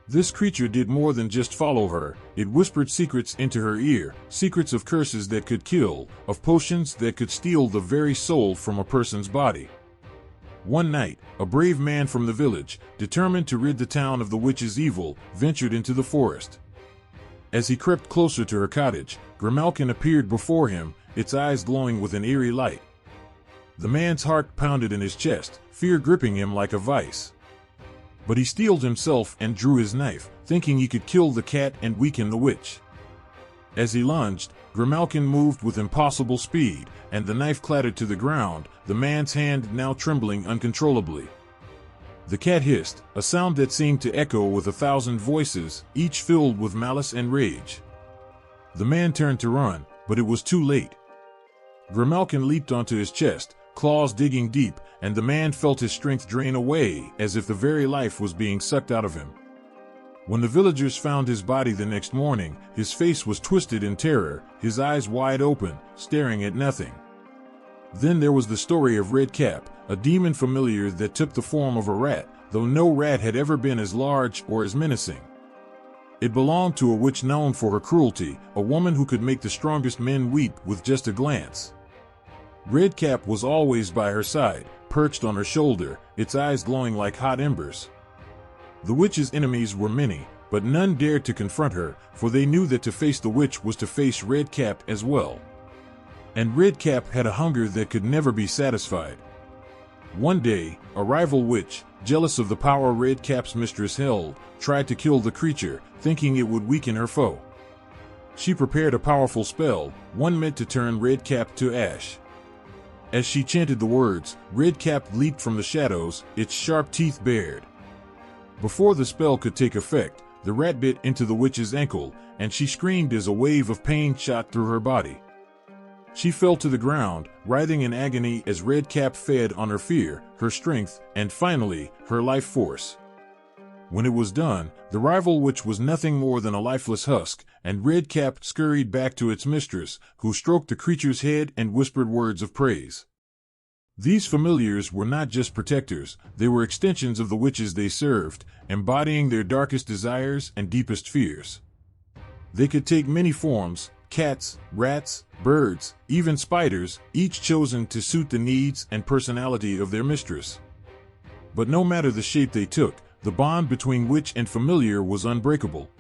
This creature did more than just follow her, it whispered secrets into her ear, secrets of curses that could kill, of potions that could steal the very soul from a person's body. One night, a brave man from the village, determined to rid the town of the witch's evil, ventured into the forest. As he crept closer to her cottage, Grimalkin appeared before him, its eyes glowing with an eerie light. The man's heart pounded in his chest, fear gripping him like a vice. But he steeled himself and drew his knife, thinking he could kill the cat and weaken the witch. As he lunged, Grimalkin moved with impossible speed, and the knife clattered to the ground, the man's hand now trembling uncontrollably. The cat hissed, a sound that seemed to echo with 1,000 voices, each filled with malice and rage. The man turned to run, but it was too late. Grimalkin leaped onto his chest, claws digging deep, and the man felt his strength drain away, as if the very life was being sucked out of him. When the villagers found his body the next morning, his face was twisted in terror, his eyes wide open, staring at nothing. Then there was the story of Red Cap, a demon familiar that took the form of a rat, though no rat had ever been as large or as menacing. It belonged to a witch known for her cruelty, a woman who could make the strongest men weep with just a glance. Red Cap was always by her side, perched on her shoulder, its eyes glowing like hot embers. The witch's enemies were many, but none dared to confront her, for they knew that to face the witch was to face Red Cap as well. And Red Cap had a hunger that could never be satisfied. One day, a rival witch, jealous of the power Red Cap's mistress held, tried to kill the creature, thinking it would weaken her foe. She prepared a powerful spell, one meant to turn Red Cap to ash. As she chanted the words, Red Cap leaped from the shadows, its sharp teeth bared. Before the spell could take effect, the rat bit into the witch's ankle, and she screamed as a wave of pain shot through her body. She fell to the ground, writhing in agony as Red Cap fed on her fear, her strength, and finally, her life force. When it was done, the rival witch was nothing more than a lifeless husk, and Red Cap scurried back to its mistress, who stroked the creature's head and whispered words of praise. These familiars were not just protectors, they were extensions of the witches they served, embodying their darkest desires and deepest fears. They could take many forms: cats, rats, birds, even spiders, each chosen to suit the needs and personality of their mistress. But no matter the shape they took, the bond between witch and familiar was unbreakable.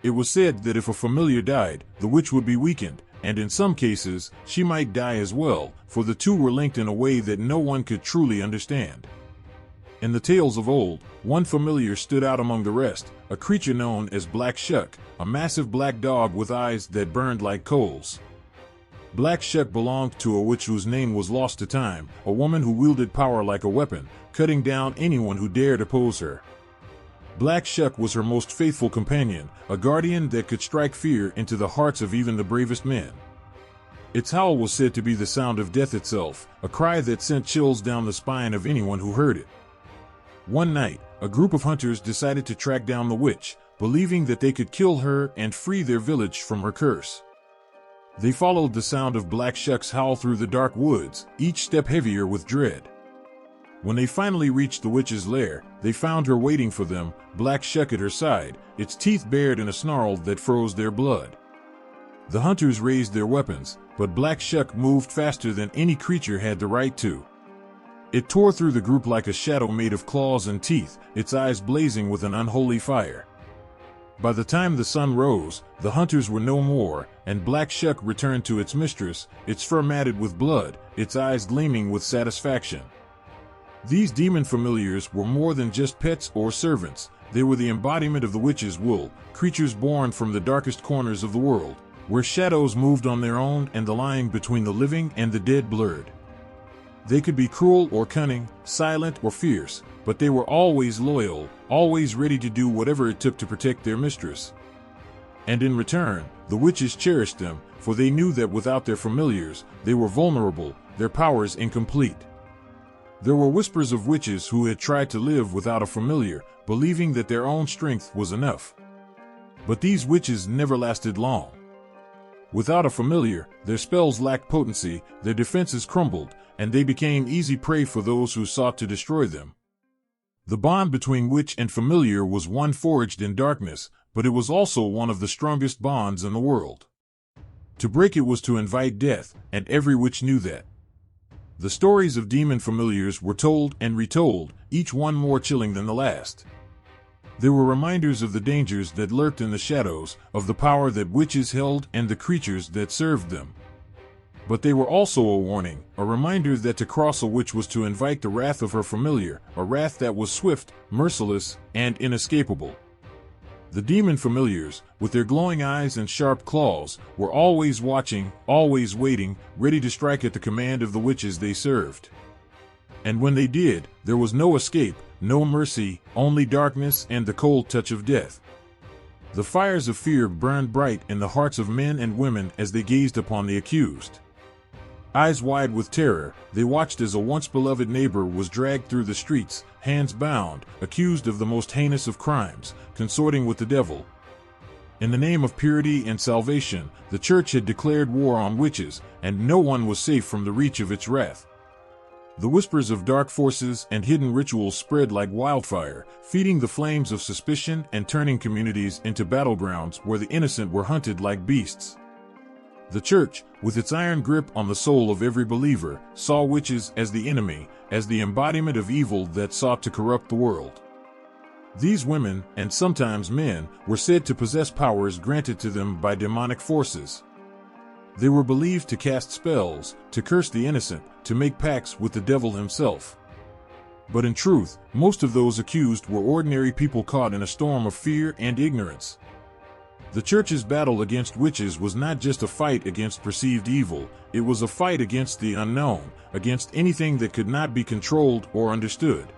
It was said that if a familiar died, the witch would be weakened, and in some cases, she might die as well, for the two were linked in a way that no one could truly understand. In the tales of old, one familiar stood out among the rest, a creature known as Black Shuck, a massive black dog with eyes that burned like coals. Black Shuck belonged to a witch whose name was lost to time, a woman who wielded power like a weapon, cutting down anyone who dared oppose her. Black Shuck was her most faithful companion, a guardian that could strike fear into the hearts of even the bravest men. Its howl was said to be the sound of death itself, a cry that sent chills down the spine of anyone who heard it. One night, a group of hunters decided to track down the witch, believing that they could kill her and free their village from her curse. They followed the sound of Black Shuck's howl through the dark woods, each step heavier with dread. When they finally reached the witch's lair, they found her waiting for them, Black Shuck at her side, its teeth bared in a snarl that froze their blood. The hunters raised their weapons, but Black Shuck moved faster than any creature had the right to. It tore through the group like a shadow made of claws and teeth, its eyes blazing with an unholy fire. By the time the sun rose, the hunters were no more, and Black Shuck returned to its mistress, its fur matted with blood, its eyes gleaming with satisfaction. These demon familiars were more than just pets or servants, they were the embodiment of the witch's will, creatures born from the darkest corners of the world, where shadows moved on their own and the line between the living and the dead blurred. They could be cruel or cunning, silent or fierce, but they were always loyal, always ready to do whatever it took to protect their mistress. And in return, the witches cherished them, for they knew that without their familiars, they were vulnerable, their powers incomplete. There were whispers of witches who had tried to live without a familiar, believing that their own strength was enough. But these witches never lasted long. Without a familiar, their spells lacked potency, their defenses crumbled, and they became easy prey for those who sought to destroy them. The bond between witch and familiar was one forged in darkness, but it was also one of the strongest bonds in the world. To break it was to invite death, and every witch knew that. The stories of demon familiars were told and retold, each one more chilling than the last. They were reminders of the dangers that lurked in the shadows, of the power that witches held and the creatures that served them. But they were also a warning, a reminder that to cross a witch was to invite the wrath of her familiar, a wrath that was swift, merciless, and inescapable. The demon familiars, with their glowing eyes and sharp claws, were always watching, always waiting, ready to strike at the command of the witches they served. And when they did, there was no escape, no mercy, only darkness and the cold touch of death. The fires of fear burned bright in the hearts of men and women as they gazed upon the accused. Eyes wide with terror, they watched as a once beloved neighbor was dragged through the streets, hands bound, accused of the most heinous of crimes, consorting with the devil. In the name of purity and salvation, the church had declared war on witches, and no one was safe from the reach of its wrath. The whispers of dark forces and hidden rituals spread like wildfire, feeding the flames of suspicion and turning communities into battlegrounds where the innocent were hunted like beasts. The church, with its iron grip on the soul of every believer, saw witches as the enemy, as the embodiment of evil that sought to corrupt the world. These women, and sometimes men, were said to possess powers granted to them by demonic forces. They were believed to cast spells, to curse the innocent, to make pacts with the devil himself. But in truth, most of those accused were ordinary people caught in a storm of fear and ignorance. The church's battle against witches was not just a fight against perceived evil, it was a fight against the unknown, against anything that could not be controlled or understood.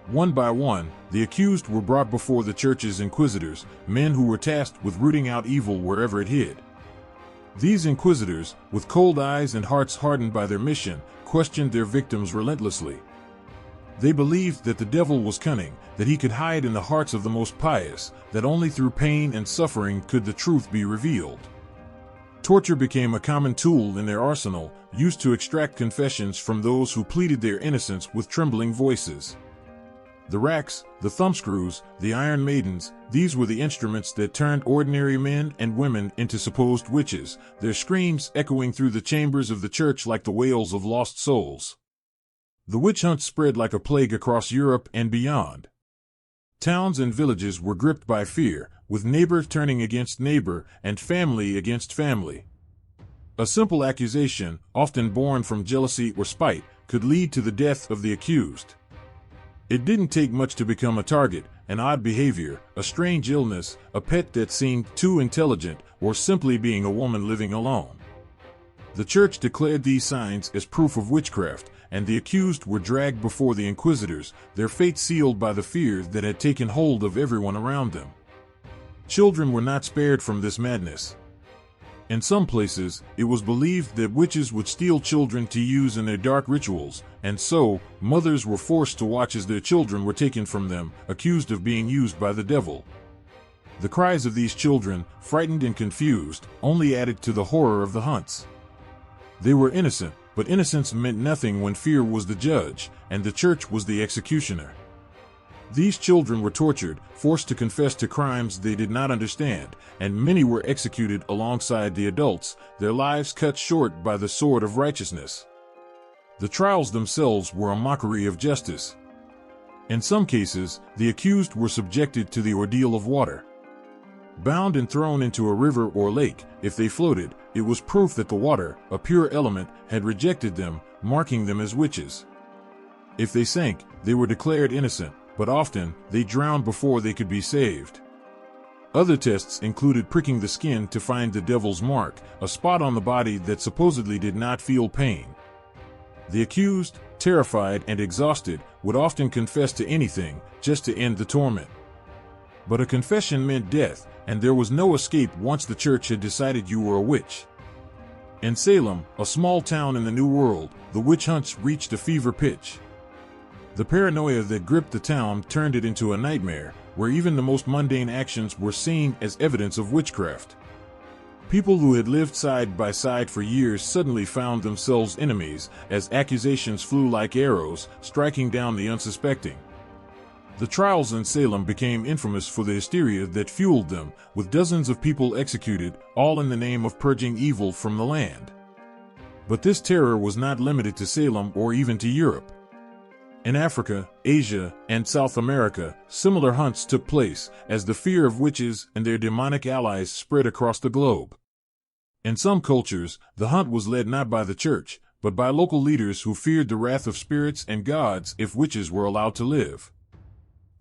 One by one, the accused were brought before the church's inquisitors, men who were tasked with rooting out evil wherever it hid. These inquisitors, with cold eyes and hearts hardened by their mission, questioned their victims relentlessly. They believed that the devil was cunning, that he could hide in the hearts of the most pious, that only through pain and suffering could the truth be revealed. Torture became a common tool in their arsenal, used to extract confessions from those who pleaded their innocence with trembling voices. The racks, the thumbscrews, the iron maidens, these were the instruments that turned ordinary men and women into supposed witches, their screams echoing through the chambers of the church like the wails of lost souls. The witch hunt spread like a plague across Europe and beyond. Towns and villages were gripped by fear, with neighbor turning against neighbor and family against family. A simple accusation, often born from jealousy or spite, could lead to the death of the accused. It didn't take much to become a target, an odd behavior, a strange illness, a pet that seemed too intelligent, or simply being a woman living alone. The church declared these signs as proof of witchcraft, and the accused were dragged before the inquisitors, their fate sealed by the fear that had taken hold of everyone around them. Children were not spared from this madness. In some places, it was believed that witches would steal children to use in their dark rituals, and so, mothers were forced to watch as their children were taken from them, accused of being used by the devil. The cries of these children, frightened and confused, only added to the horror of the hunts. They were innocent, but innocence meant nothing when fear was the judge, and the church was the executioner. These children were tortured, forced to confess to crimes they did not understand, and many were executed alongside the adults, their lives cut short by the sword of righteousness. The trials themselves were a mockery of justice. In some cases, the accused were subjected to the ordeal of water. Bound and thrown into a river or lake, if they floated, it was proof that the water, a pure element, had rejected them, marking them as witches. If they sank, they were declared innocent, but often, they drowned before they could be saved. Other tests included pricking the skin to find the devil's mark, a spot on the body that supposedly did not feel pain. The accused, terrified and exhausted, would often confess to anything, just to end the torment. But a confession meant death, and there was no escape once the church had decided you were a witch. In Salem, a small town in the New World, the witch hunts reached a fever pitch. The paranoia that gripped the town turned it into a nightmare, where even the most mundane actions were seen as evidence of witchcraft. People who had lived side by side for years suddenly found themselves enemies, as accusations flew like arrows, striking down the unsuspecting. The trials in Salem became infamous for the hysteria that fueled them, with dozens of people executed, all in the name of purging evil from the land. But this terror was not limited to Salem or even to Europe. In Africa, Asia, and South America, similar hunts took place, as the fear of witches and their demonic allies spread across the globe. In some cultures, the hunt was led not by the church, but by local leaders who feared the wrath of spirits and gods if witches were allowed to live.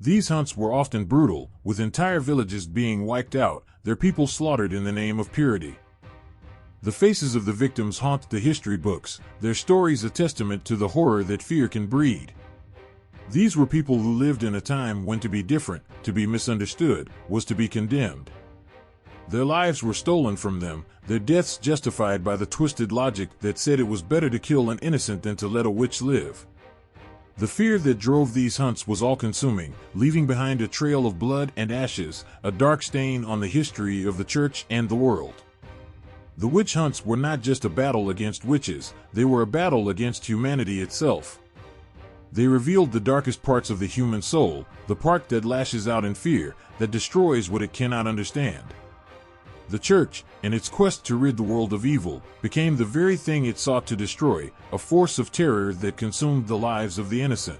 These hunts were often brutal, with entire villages being wiped out, their people slaughtered in the name of purity. The faces of the victims haunt the history books, their stories a testament to the horror that fear can breed. These were people who lived in a time when to be different, to be misunderstood, was to be condemned. Their lives were stolen from them, their deaths justified by the twisted logic that said it was better to kill an innocent than to let a witch live. The fear that drove these hunts was all-consuming, leaving behind a trail of blood and ashes, a dark stain on the history of the church and the world. The witch hunts were not just a battle against witches, they were a battle against humanity itself. They revealed the darkest parts of the human soul, the part that lashes out in fear, that destroys what it cannot understand. The church, in its quest to rid the world of evil, became the very thing it sought to destroy, a force of terror that consumed the lives of the innocent.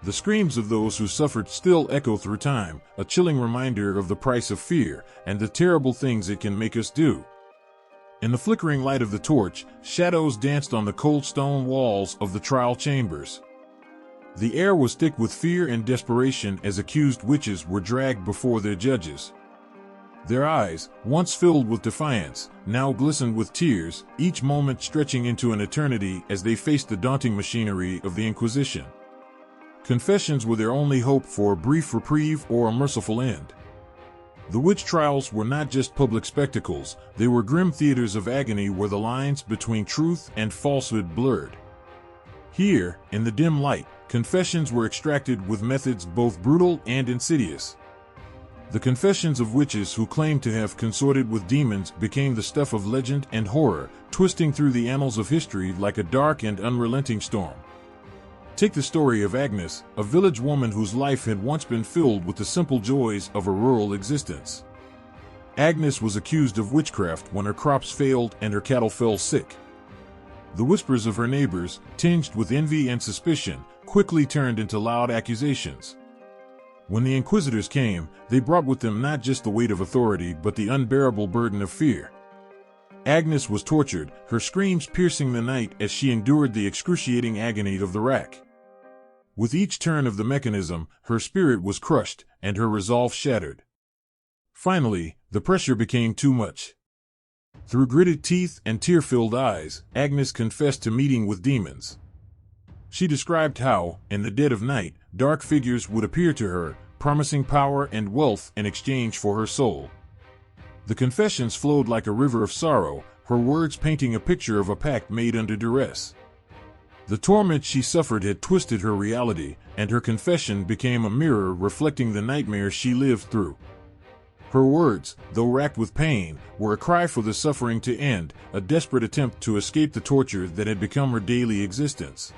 The screams of those who suffered still echo through time, a chilling reminder of the price of fear, and the terrible things it can make us do. In the flickering light of the torch, shadows danced on the cold stone walls of the trial chambers. The air was thick with fear and desperation as accused witches were dragged before their judges. Their eyes, once filled with defiance, now glistened with tears, each moment stretching into an eternity as they faced the daunting machinery of the Inquisition. Confessions were their only hope for a brief reprieve or a merciful end. The witch trials were not just public spectacles, they were grim theaters of agony where the lines between truth and falsehood blurred. Here, in the dim light, confessions were extracted with methods both brutal and insidious. The confessions of witches who claimed to have consorted with demons became the stuff of legend and horror, twisting through the annals of history like a dark and unrelenting storm. Take the story of Agnes, a village woman whose life had once been filled with the simple joys of a rural existence. Agnes was accused of witchcraft when her crops failed and her cattle fell sick. The whispers of her neighbors, tinged with envy and suspicion, quickly turned into loud accusations. When the inquisitors came, they brought with them not just the weight of authority but the unbearable burden of fear. Agnes was tortured, her screams piercing the night as she endured the excruciating agony of the rack. With each turn of the mechanism, her spirit was crushed, and her resolve shattered. Finally, the pressure became too much. Through gritted teeth and tear-filled eyes, Agnes confessed to meeting with demons. She described how, in the dead of night, dark figures would appear to her, promising power and wealth in exchange for her soul. The confessions flowed like a river of sorrow, her words painting a picture of a pact made under duress. The torment she suffered had twisted her reality, and her confession became a mirror reflecting the nightmares she lived through. Her words, though racked with pain, were a cry for the suffering to end, a desperate attempt to escape the torture that had become her daily existence.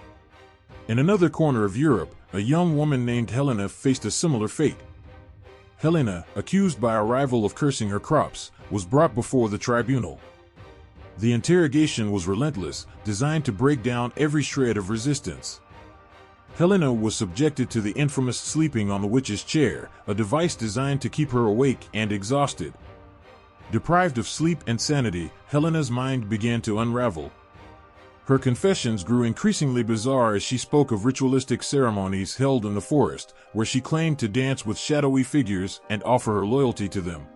In another corner of Europe, a young woman named Helena faced a similar fate. Helena, accused by a rival of cursing her crops, was brought before the tribunal. The interrogation was relentless, designed to break down every shred of resistance. Helena was subjected to the infamous sleeping on the witch's chair, a device designed to keep her awake and exhausted. Deprived of sleep and sanity, Helena's mind began to unravel. Her confessions grew increasingly bizarre as she spoke of ritualistic ceremonies held in the forest, where she claimed to dance with shadowy figures and offer her loyalty to them.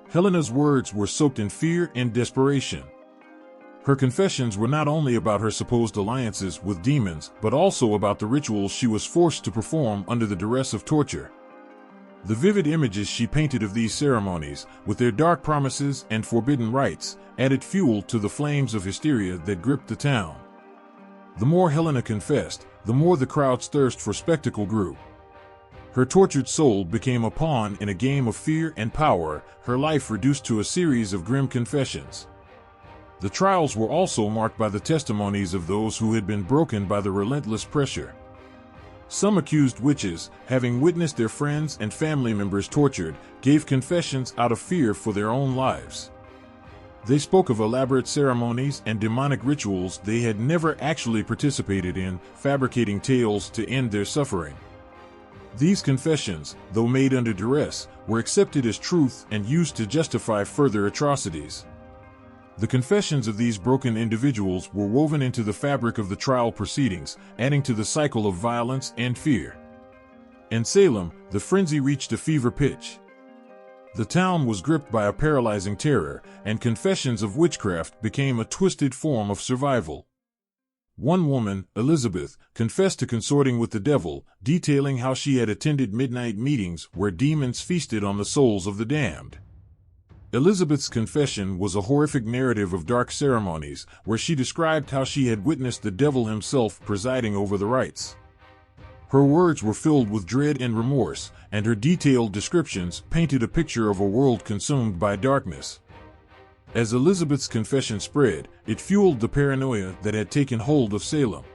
Helena's words were soaked in fear and desperation. Her confessions were not only about her supposed alliances with demons, but also about the rituals she was forced to perform under the duress of torture. The vivid images she painted of these ceremonies, with their dark promises and forbidden rites, added fuel to the flames of hysteria that gripped the town. The more Helena confessed, the more the crowd's thirst for spectacle grew. Her tortured soul became a pawn in a game of fear and power, her life reduced to a series of grim confessions. The trials were also marked by the testimonies of those who had been broken by the relentless pressure. Some accused witches, having witnessed their friends and family members tortured, gave confessions out of fear for their own lives. They spoke of elaborate ceremonies and demonic rituals they had never actually participated in, fabricating tales to end their suffering. These confessions, though made under duress, were accepted as truth and used to justify further atrocities. The confessions of these broken individuals were woven into the fabric of the trial proceedings, adding to the cycle of violence and fear. In Salem, the frenzy reached a fever pitch. The town was gripped by a paralyzing terror, and confessions of witchcraft became a twisted form of survival. One woman, Elizabeth, confessed to consorting with the devil, detailing how she had attended midnight meetings where demons feasted on the souls of the damned. Elizabeth's confession was a horrific narrative of dark ceremonies, where she described how she had witnessed the devil himself presiding over the rites. Her words were filled with dread and remorse, and her detailed descriptions painted a picture of a world consumed by darkness. As Elizabeth's confession spread, it fueled the paranoia that had taken hold of Salem.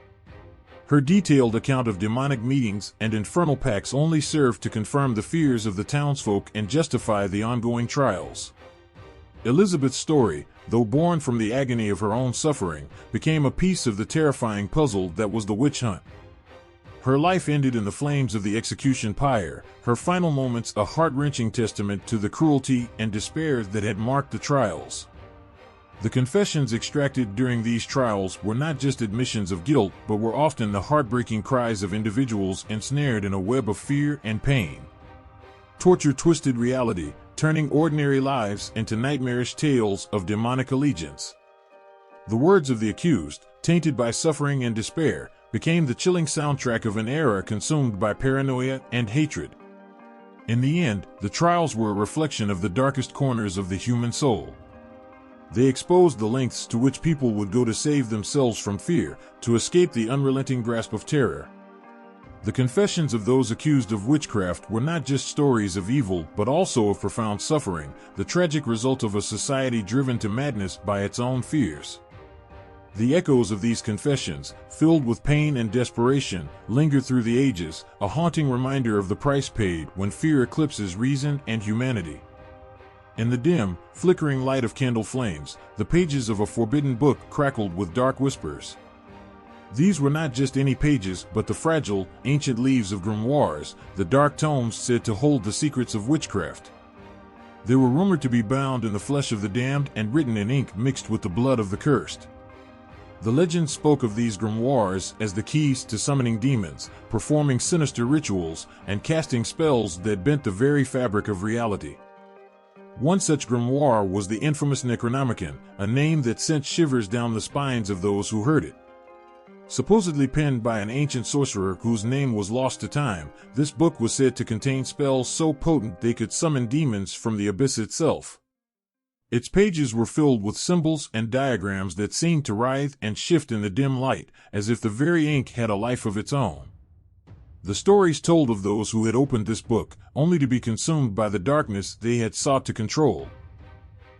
Her detailed account of demonic meetings and infernal pacts only served to confirm the fears of the townsfolk and justify the ongoing trials. Elizabeth's story, though born from the agony of her own suffering, became a piece of the terrifying puzzle that was the witch hunt. Her life ended in the flames of the execution pyre, her final moments a heart-wrenching testament to the cruelty and despair that had marked the trials. The confessions extracted during these trials were not just admissions of guilt, but were often the heartbreaking cries of individuals ensnared in a web of fear and pain. Torture twisted reality, turning ordinary lives into nightmarish tales of demonic allegiance. The words of the accused, tainted by suffering and despair, became the chilling soundtrack of an era consumed by paranoia and hatred. In the end, the trials were a reflection of the darkest corners of the human soul. They exposed the lengths to which people would go to save themselves from fear, to escape the unrelenting grasp of terror. The confessions of those accused of witchcraft were not just stories of evil, but also of profound suffering, the tragic result of a society driven to madness by its own fears. The echoes of these confessions, filled with pain and desperation, linger through the ages, a haunting reminder of the price paid when fear eclipses reason and humanity. In the dim, flickering light of candle flames, the pages of a forbidden book crackled with dark whispers. These were not just any pages, but the fragile, ancient leaves of grimoires, the dark tomes said to hold the secrets of witchcraft. They were rumored to be bound in the flesh of the damned and written in ink mixed with the blood of the cursed. The legend spoke of these grimoires as the keys to summoning demons, performing sinister rituals, and casting spells that bent the very fabric of reality. One such grimoire was the infamous Necronomicon, a name that sent shivers down the spines of those who heard it. Supposedly penned by an ancient sorcerer whose name was lost to time, this book was said to contain spells so potent they could summon demons from the abyss itself. Its pages were filled with symbols and diagrams that seemed to writhe and shift in the dim light, as if the very ink had a life of its own. The stories told of those who had opened this book, only to be consumed by the darkness they had sought to control.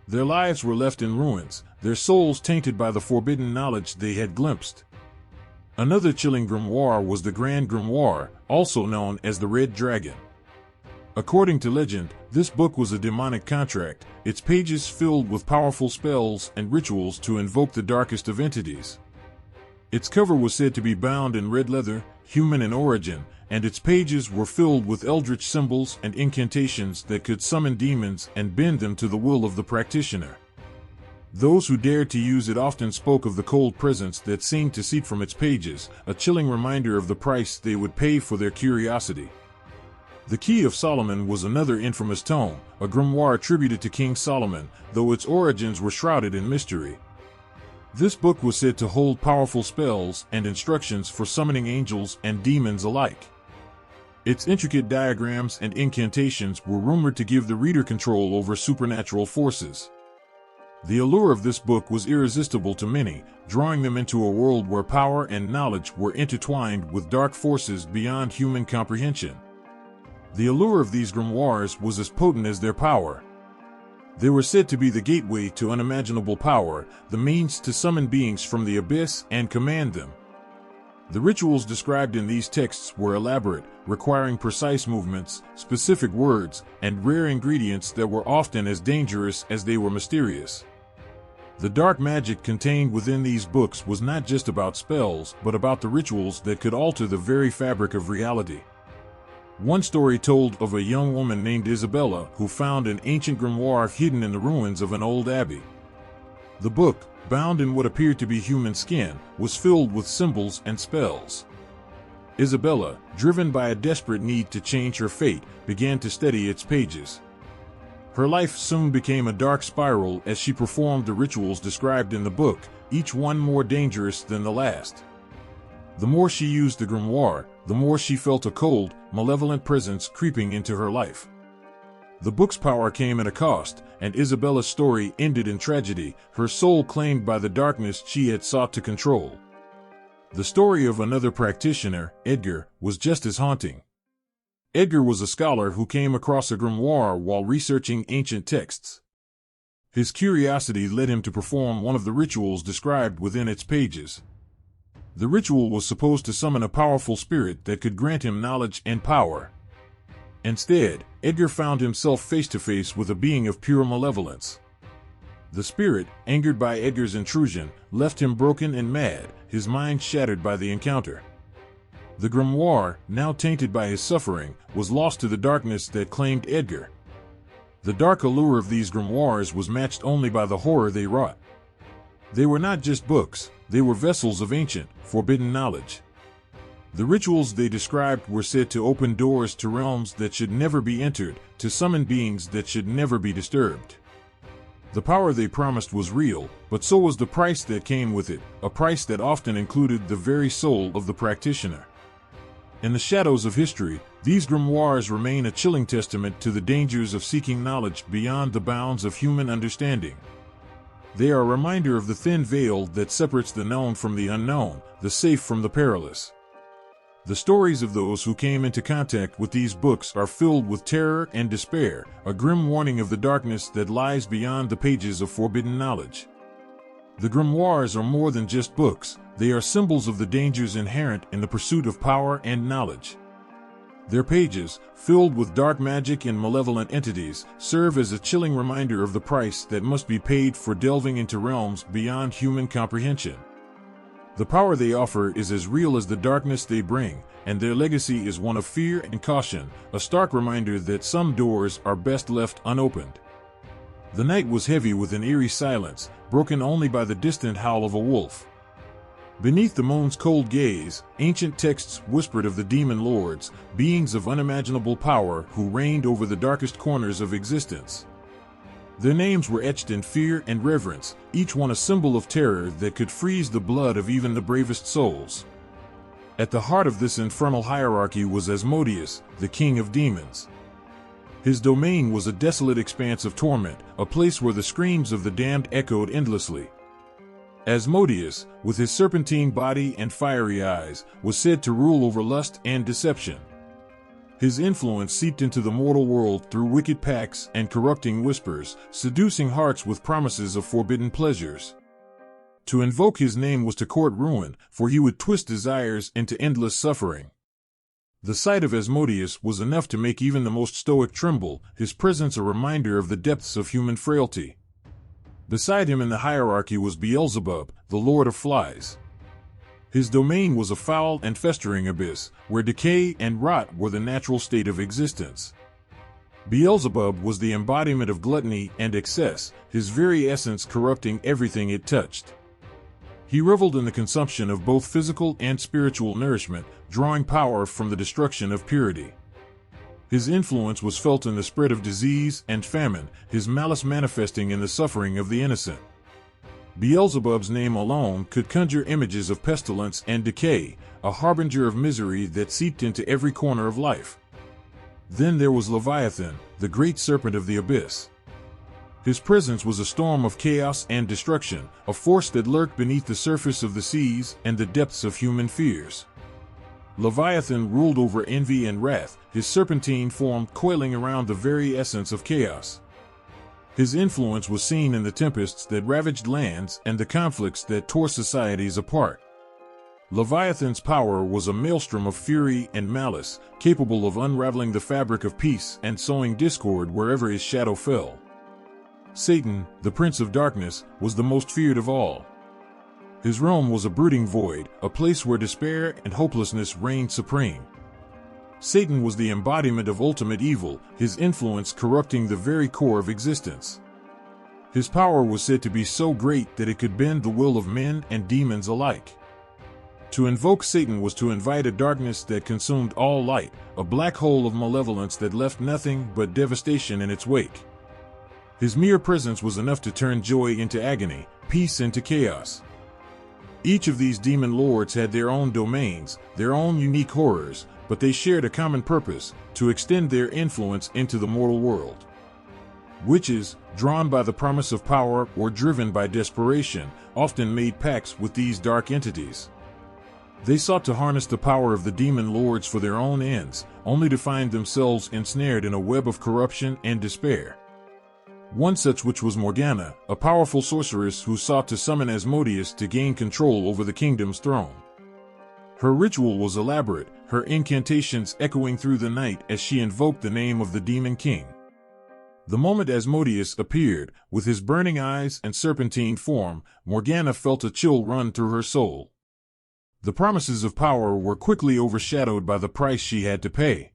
Their lives were left in ruins, their souls tainted by the forbidden knowledge they had glimpsed. Another chilling grimoire was the Grand Grimoire, also known as the Red Dragon. According to legend, this book was a demonic contract, its pages filled with powerful spells and rituals to invoke the darkest of entities. Its cover was said to be bound in red leather, human in origin, and its pages were filled with eldritch symbols and incantations that could summon demons and bend them to the will of the practitioner. Those who dared to use it often spoke of the cold presence that seemed to seep from its pages, a chilling reminder of the price they would pay for their curiosity. The Key of Solomon was another infamous tome, a grimoire attributed to King Solomon, though its origins were shrouded in mystery. This book was said to hold powerful spells and instructions for summoning angels and demons alike. Its intricate diagrams and incantations were rumored to give the reader control over supernatural forces. The allure of this book was irresistible to many, drawing them into a world where power and knowledge were intertwined with dark forces beyond human comprehension. The allure of these grimoires was as potent as their power. They were said to be the gateway to unimaginable power, the means to summon beings from the abyss and command them. The rituals described in these texts were elaborate, requiring precise movements, specific words, and rare ingredients that were often as dangerous as they were mysterious. The dark magic contained within these books was not just about spells, but about the rituals that could alter the very fabric of reality. One story told of a young woman named Isabella who found an ancient grimoire hidden in the ruins of an old abbey. The book, bound in what appeared to be human skin, was filled with symbols and spells. Isabella, driven by a desperate need to change her fate, began to study its pages. Her life soon became a dark spiral as she performed the rituals described in the book, each one more dangerous than the last. The more she used the grimoire, the more she felt a cold, malevolent presence creeping into her life. The book's power came at a cost, and Isabella's story ended in tragedy, her soul claimed by the darkness she had sought to control. The story of another practitioner, Edgar, was just as haunting. Edgar was a scholar who came across a grimoire while researching ancient texts. His curiosity led him to perform one of the rituals described within its pages. The ritual was supposed to summon a powerful spirit that could grant him knowledge and power. Instead, Edgar found himself face to face with a being of pure malevolence. The spirit, angered by Edgar's intrusion, left him broken and mad, his mind shattered by the encounter. The grimoire, now tainted by his suffering, was lost to the darkness that claimed Edgar. The dark allure of these grimoires was matched only by the horror they wrought. They were not just books, they were vessels of ancient, forbidden knowledge. The rituals they described were said to open doors to realms that should never be entered, to summon beings that should never be disturbed. The power they promised was real, but so was the price that came with it, a price that often included the very soul of the practitioner. In the shadows of history, these grimoires remain a chilling testament to the dangers of seeking knowledge beyond the bounds of human understanding. They are a reminder of the thin veil that separates the known from the unknown, the safe from the perilous. The stories of those who came into contact with these books are filled with terror and despair, a grim warning of the darkness that lies beyond the pages of forbidden knowledge. The grimoires are more than just books, they are symbols of the dangers inherent in the pursuit of power and knowledge. Their pages, filled with dark magic and malevolent entities, serve as a chilling reminder of the price that must be paid for delving into realms beyond human comprehension. The power they offer is as real as the darkness they bring, and their legacy is one of fear and caution, a stark reminder that some doors are best left unopened. The night was heavy with an eerie silence, broken only by the distant howl of a wolf. Beneath the moon's cold gaze, ancient texts whispered of the demon lords, beings of unimaginable power who reigned over the darkest corners of existence. Their names were etched in fear and reverence, each one a symbol of terror that could freeze the blood of even the bravest souls. At the heart of this infernal hierarchy was Asmodeus, the king of demons. His domain was a desolate expanse of torment, a place where the screams of the damned echoed endlessly. Asmodeus, with his serpentine body and fiery eyes, was said to rule over lust and deception. His influence seeped into the mortal world through wicked pacts and corrupting whispers, seducing hearts with promises of forbidden pleasures. To invoke his name was to court ruin, for he would twist desires into endless suffering. The sight of Asmodeus was enough to make even the most stoic tremble, his presence a reminder of the depths of human frailty. Beside him in the hierarchy was Beelzebub, the lord of flies. His domain was a foul and festering abyss, where decay and rot were the natural state of existence. Beelzebub was the embodiment of gluttony and excess, his very essence corrupting everything it touched. He reveled in the consumption of both physical and spiritual nourishment, drawing power from the destruction of purity. His influence was felt in the spread of disease and famine, his malice manifesting in the suffering of the innocent. Beelzebub's name alone could conjure images of pestilence and decay, a harbinger of misery that seeped into every corner of life. Then there was Leviathan, the great serpent of the abyss. His presence was a storm of chaos and destruction, a force that lurked beneath the surface of the seas and the depths of human fears. Leviathan ruled over envy and wrath, his serpentine form coiling around the very essence of chaos. His influence was seen in the tempests that ravaged lands and the conflicts that tore societies apart. Leviathan's power was a maelstrom of fury and malice, capable of unraveling the fabric of peace and sowing discord wherever his shadow fell. Satan, the prince of darkness, was the most feared of all. His realm was a brooding void, a place where despair and hopelessness reigned supreme. Satan was the embodiment of ultimate evil, his influence corrupting the very core of existence. His power was said to be so great that it could bend the will of men and demons alike. To invoke Satan was to invite a darkness that consumed all light, a black hole of malevolence that left nothing but devastation in its wake. His mere presence was enough to turn joy into agony, peace into chaos. Each of these demon lords had their own domains, their own unique horrors, but they shared a common purpose: to extend their influence into the mortal world. Witches, drawn by the promise of power or driven by desperation, often made pacts with these dark entities. They sought to harness the power of the demon lords for their own ends, only to find themselves ensnared in a web of corruption and despair. One such witch was Morgana, a powerful sorceress who sought to summon Asmodeus to gain control over the kingdom's throne. Her ritual was elaborate, her incantations echoing through the night as she invoked the name of the demon king. The moment Asmodeus appeared, with his burning eyes and serpentine form, Morgana felt a chill run through her soul. The promises of power were quickly overshadowed by the price she had to pay.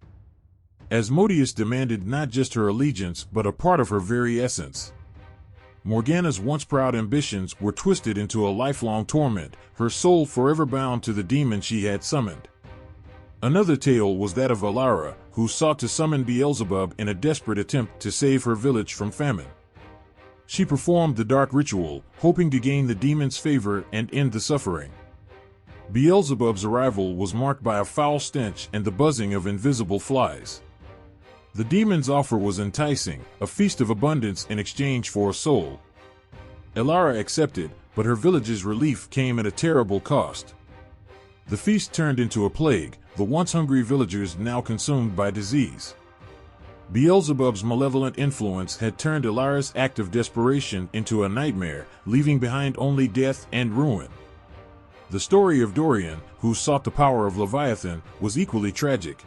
Asmodeus demanded not just her allegiance but a part of her very essence. Morgana's once proud ambitions were twisted into a lifelong torment, her soul forever bound to the demon she had summoned. Another tale was that of Alara, who sought to summon Beelzebub in a desperate attempt to save her village from famine. She performed the dark ritual, hoping to gain the demon's favor and end the suffering. Beelzebub's arrival was marked by a foul stench and the buzzing of invisible flies. The demon's offer was enticing, a feast of abundance in exchange for a soul. Alara accepted, but her village's relief came at a terrible cost. The feast turned into a plague, the once hungry villagers now consumed by disease. Beelzebub's malevolent influence had turned Alara's act of desperation into a nightmare, leaving behind only death and ruin. The story of Dorian, who sought the power of Leviathan, was equally tragic.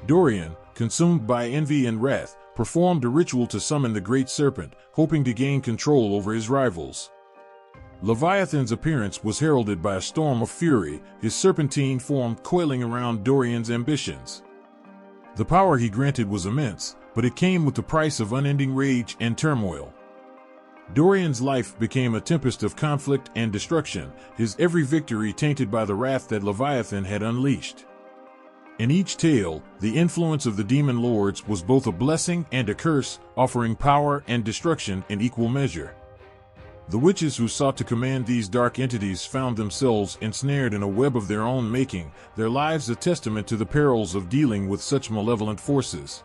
Dorian, consumed by envy and wrath, performed a ritual to summon the great serpent, hoping to gain control over his rivals. Leviathan's appearance was heralded by a storm of fury, his serpentine form coiling around Dorian's ambitions. The power he granted was immense, but it came with the price of unending rage and turmoil. Dorian's life became a tempest of conflict and destruction, his every victory tainted by the wrath that Leviathan had unleashed. In each tale, the influence of the demon lords was both a blessing and a curse, offering power and destruction in equal measure. The witches who sought to command these dark entities found themselves ensnared in a web of their own making, their lives a testament to the perils of dealing with such malevolent forces.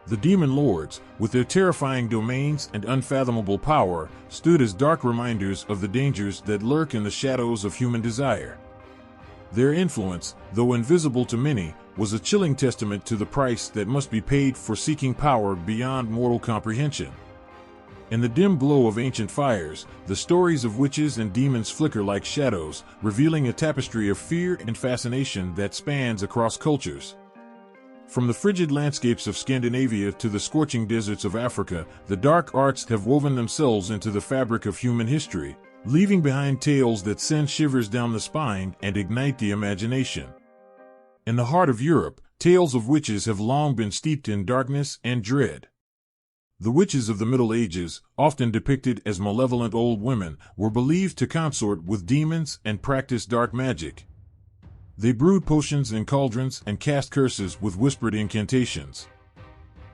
The demon lords, with their terrifying domains and unfathomable power, stood as dark reminders of the dangers that lurk in the shadows of human desire. Their influence, though invisible to many, was a chilling testament to the price that must be paid for seeking power beyond mortal comprehension. In the dim glow of ancient fires, the stories of witches and demons flicker like shadows, revealing a tapestry of fear and fascination that spans across cultures. From the frigid landscapes of Scandinavia to the scorching deserts of Africa, the dark arts have woven themselves into the fabric of human history, leaving behind tales that send shivers down the spine and ignite the imagination. In the heart of Europe, tales of witches have long been steeped in darkness and dread. The witches of the Middle Ages, often depicted as malevolent old women, were believed to consort with demons and practice dark magic. They brewed potions in cauldrons and cast curses with whispered incantations.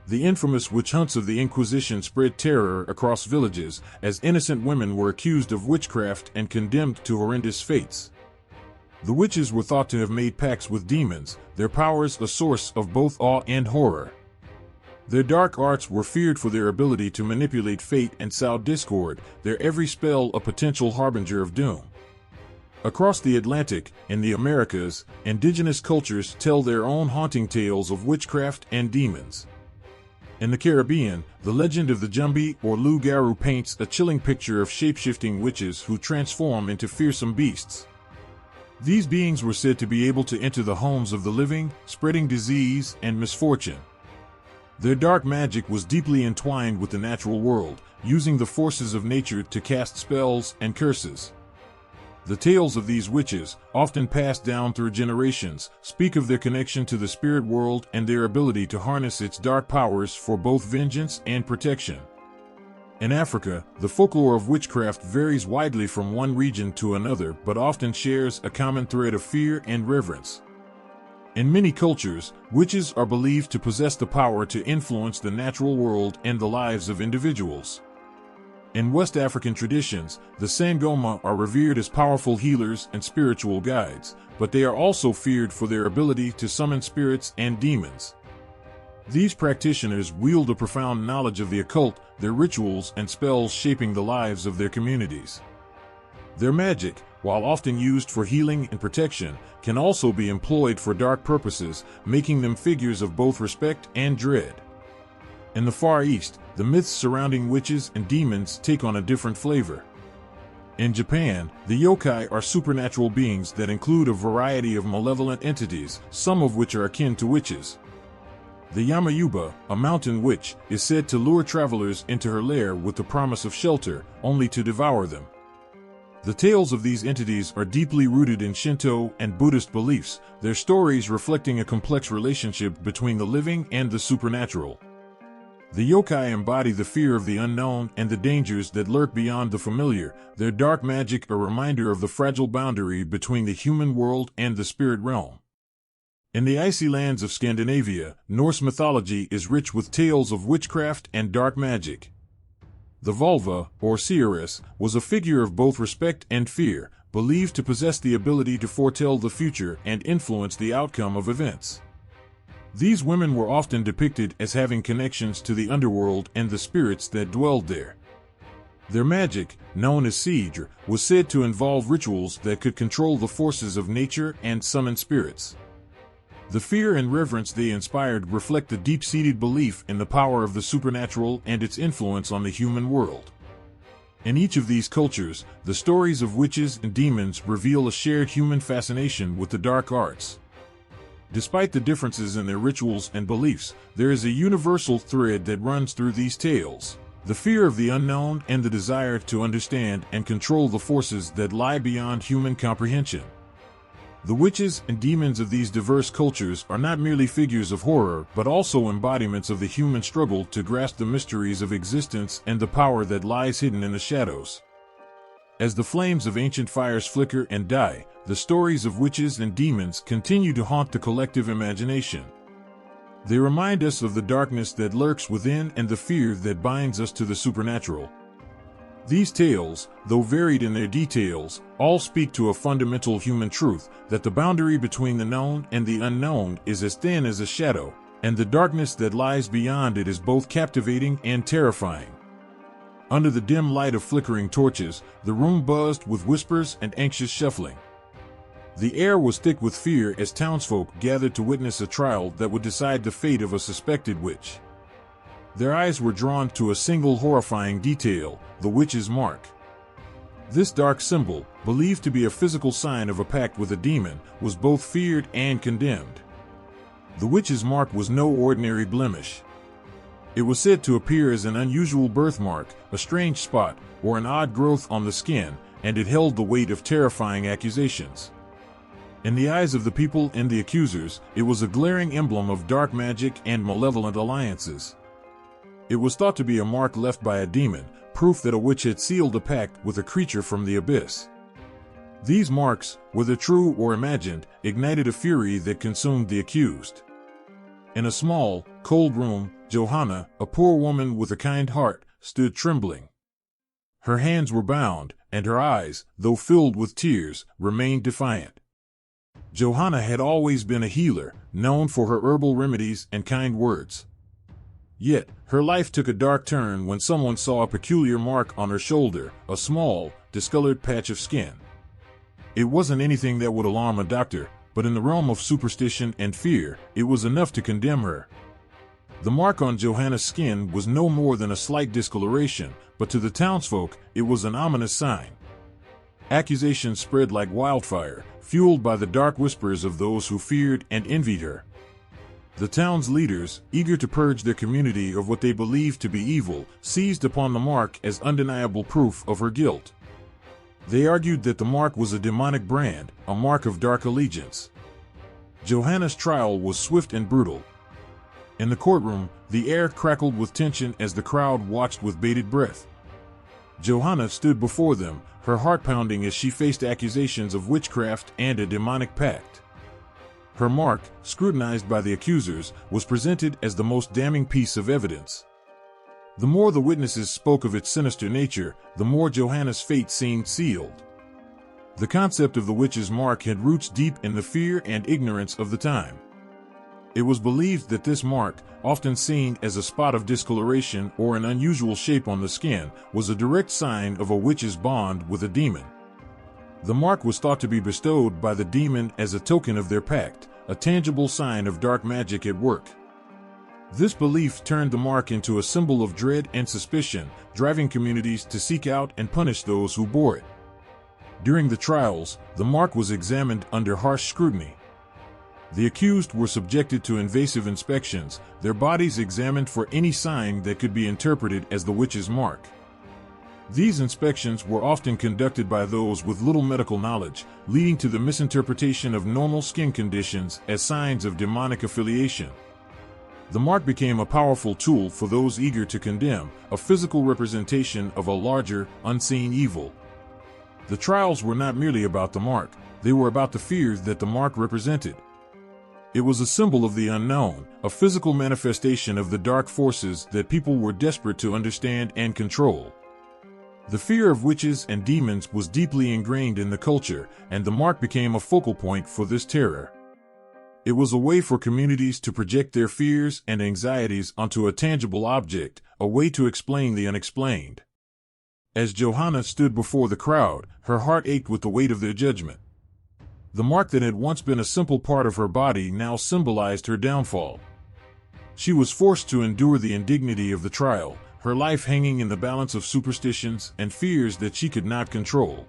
The infamous witch hunts of the Inquisition spread terror across villages, as innocent women were accused of witchcraft and condemned to horrendous fates. The witches were thought to have made pacts with demons, their powers a source of both awe and horror. Their dark arts were feared for their ability to manipulate fate and sow discord, their every spell a potential harbinger of doom. Across the Atlantic, in the Americas, indigenous cultures tell their own haunting tales of witchcraft and demons. In the Caribbean, the legend of the Jumbi or Loup-Garou paints a chilling picture of shape-shifting witches who transform into fearsome beasts. These beings were said to be able to enter the homes of the living, spreading disease and misfortune. Their dark magic was deeply entwined with the natural world, using the forces of nature to cast spells and curses. The tales of these witches, often passed down through generations, speak of their connection to the spirit world and their ability to harness its dark powers for both vengeance and protection. In Africa, the folklore of witchcraft varies widely from one region to another, but often shares a common thread of fear and reverence. In many cultures, witches are believed to possess the power to influence the natural world and the lives of individuals. In West African traditions, the Sangoma are revered as powerful healers and spiritual guides, but they are also feared for their ability to summon spirits and demons. These practitioners wield a profound knowledge of the occult, their rituals and spells shaping the lives of their communities. Their magic, while often used for healing and protection, can also be employed for dark purposes, making them figures of both respect and dread. In the Far East, the myths surrounding witches and demons take on a different flavor. In Japan, the yokai are supernatural beings that include a variety of malevolent entities, some of which are akin to witches. The Yamayuba, a mountain witch, is said to lure travelers into her lair with the promise of shelter, only to devour them. The tales of these entities are deeply rooted in Shinto and Buddhist beliefs, their stories reflecting a complex relationship between the living and the supernatural. The yokai embody the fear of the unknown and the dangers that lurk beyond the familiar, their dark magic a reminder of the fragile boundary between the human world and the spirit realm. In the icy lands of Scandinavia, Norse mythology is rich with tales of witchcraft and dark magic. The Volva, or seeress, was a figure of both respect and fear, believed to possess the ability to foretell the future and influence the outcome of events. These women were often depicted as having connections to the underworld and the spirits that dwelled there. Their magic, known as siege, was said to involve rituals that could control the forces of nature and summon spirits. The fear and reverence they inspired reflect the deep-seated belief in the power of the supernatural and its influence on the human world. In each of these cultures, the stories of witches and demons reveal a shared human fascination with the dark arts. Despite the differences in their rituals and beliefs, there is a universal thread that runs through these tales: the fear of the unknown and the desire to understand and control the forces that lie beyond human comprehension. The witches and demons of these diverse cultures are not merely figures of horror, but also embodiments of the human struggle to grasp the mysteries of existence and the power that lies hidden in the shadows. As the flames of ancient fires flicker and die, the stories of witches and demons continue to haunt the collective imagination. They remind us of the darkness that lurks within and the fear that binds us to the supernatural. These tales, though varied in their details, all speak to a fundamental human truth, that the boundary between the known and the unknown is as thin as a shadow, and the darkness that lies beyond it is both captivating and terrifying. Under the dim light of flickering torches, the room buzzed with whispers and anxious shuffling. The air was thick with fear as townsfolk gathered to witness a trial that would decide the fate of a suspected witch. Their eyes were drawn to a single horrifying detail: the witch's mark. This dark symbol, believed to be a physical sign of a pact with a demon, was both feared and condemned. The witch's mark was no ordinary blemish. It was said to appear as an unusual birthmark, a strange spot, or an odd growth on the skin, and it held the weight of terrifying accusations. In the eyes of the people and the accusers, it was a glaring emblem of dark magic and malevolent alliances. It was thought to be a mark left by a demon, proof that a witch had sealed a pact with a creature from the abyss. These marks, whether true or imagined, ignited a fury that consumed the accused. In a small, cold room, Johanna, a poor woman with a kind heart, stood trembling. Her hands were bound, and her eyes, though filled with tears, remained defiant. Johanna had always been a healer, known for her herbal remedies and kind words. Yet, her life took a dark turn when someone saw a peculiar mark on her shoulder, a small, discolored patch of skin. It wasn't anything that would alarm a doctor, but in the realm of superstition and fear, it was enough to condemn her. The mark on Johanna's skin was no more than a slight discoloration, but to the townsfolk, it was an ominous sign. Accusations spread like wildfire, fueled by the dark whispers of those who feared and envied her. The town's leaders, eager to purge their community of what they believed to be evil, seized upon the mark as undeniable proof of her guilt. They argued that the mark was a demonic brand, a mark of dark allegiance. Johanna's trial was swift and brutal. In the courtroom, the air crackled with tension as the crowd watched with bated breath. Johanna stood before them, her heart pounding as she faced accusations of witchcraft and a demonic pact. Her mark, scrutinized by the accusers, was presented as the most damning piece of evidence. The more the witnesses spoke of its sinister nature, the more Johanna's fate seemed sealed. The concept of the witch's mark had roots deep in the fear and ignorance of the time. It was believed that this mark, often seen as a spot of discoloration or an unusual shape on the skin, was a direct sign of a witch's bond with a demon. The mark was thought to be bestowed by the demon as a token of their pact, a tangible sign of dark magic at work. This belief turned the mark into a symbol of dread and suspicion, driving communities to seek out and punish those who bore it. During the trials, the mark was examined under harsh scrutiny. The accused were subjected to invasive inspections, their bodies examined for any sign that could be interpreted as the witch's mark. These inspections were often conducted by those with little medical knowledge, leading to the misinterpretation of normal skin conditions as signs of demonic affiliation. The mark became a powerful tool for those eager to condemn, a physical representation of a larger, unseen evil. The trials were not merely about the mark, they were about the fears that the mark represented. It was a symbol of the unknown, a physical manifestation of the dark forces that people were desperate to understand and control. The fear of witches and demons was deeply ingrained in the culture, and the mark became a focal point for this terror. It was a way for communities to project their fears and anxieties onto a tangible object, a way to explain the unexplained. As Johanna stood before the crowd, her heart ached with the weight of their judgment. The mark that had once been a simple part of her body now symbolized her downfall. She was forced to endure the indignity of the trial, her life hanging in the balance of superstitions and fears that she could not control.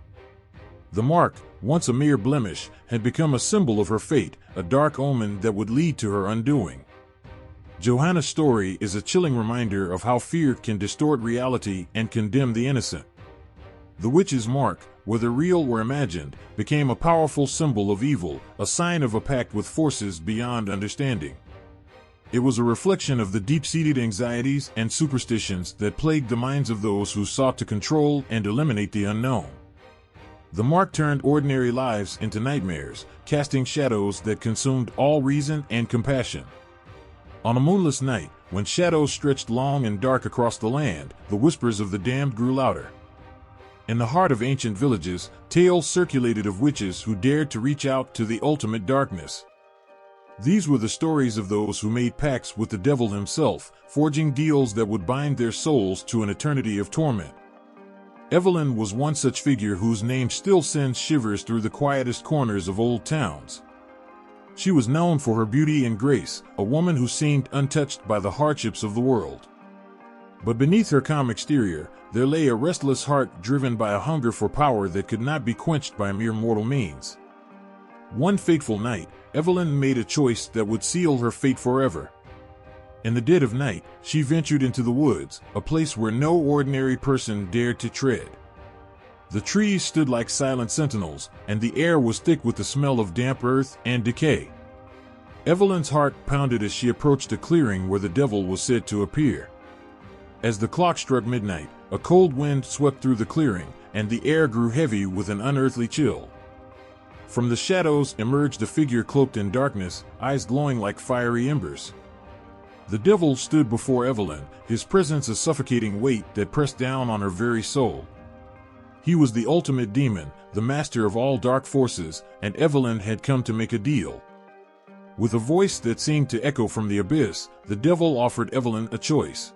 The mark, once a mere blemish, had become a symbol of her fate, a dark omen that would lead to her undoing. Johanna's story is a chilling reminder of how fear can distort reality and condemn the innocent. The witch's mark, whether real or imagined, became a powerful symbol of evil, a sign of a pact with forces beyond understanding. It was a reflection of the deep-seated anxieties and superstitions that plagued the minds of those who sought to control and eliminate the unknown. The mark turned ordinary lives into nightmares, casting shadows that consumed all reason and compassion. On a moonless night, when shadows stretched long and dark across the land, the whispers of the damned grew louder. In the heart of ancient villages, tales circulated of witches who dared to reach out to the ultimate darkness. These were the stories of those who made pacts with the devil himself, forging deals that would bind their souls to an eternity of torment. Evelyn was one such figure whose name still sends shivers through the quietest corners of old towns. She was known for her beauty and grace, a woman who seemed untouched by the hardships of the world. But beneath her calm exterior, there lay a restless heart driven by a hunger for power that could not be quenched by mere mortal means. One fateful night, Evelyn made a choice that would seal her fate forever. In the dead of night, she ventured into the woods, a place where no ordinary person dared to tread. The trees stood like silent sentinels, and the air was thick with the smell of damp earth and decay. Evelyn's heart pounded as she approached a clearing where the devil was said to appear. As the clock struck midnight, a cold wind swept through the clearing, and the air grew heavy with an unearthly chill. From the shadows emerged a figure cloaked in darkness, eyes glowing like fiery embers. The devil stood before Evelyn, his presence a suffocating weight that pressed down on her very soul. He was the ultimate demon, the master of all dark forces, and Evelyn had come to make a deal. With a voice that seemed to echo from the abyss, the devil offered Evelyn a choice.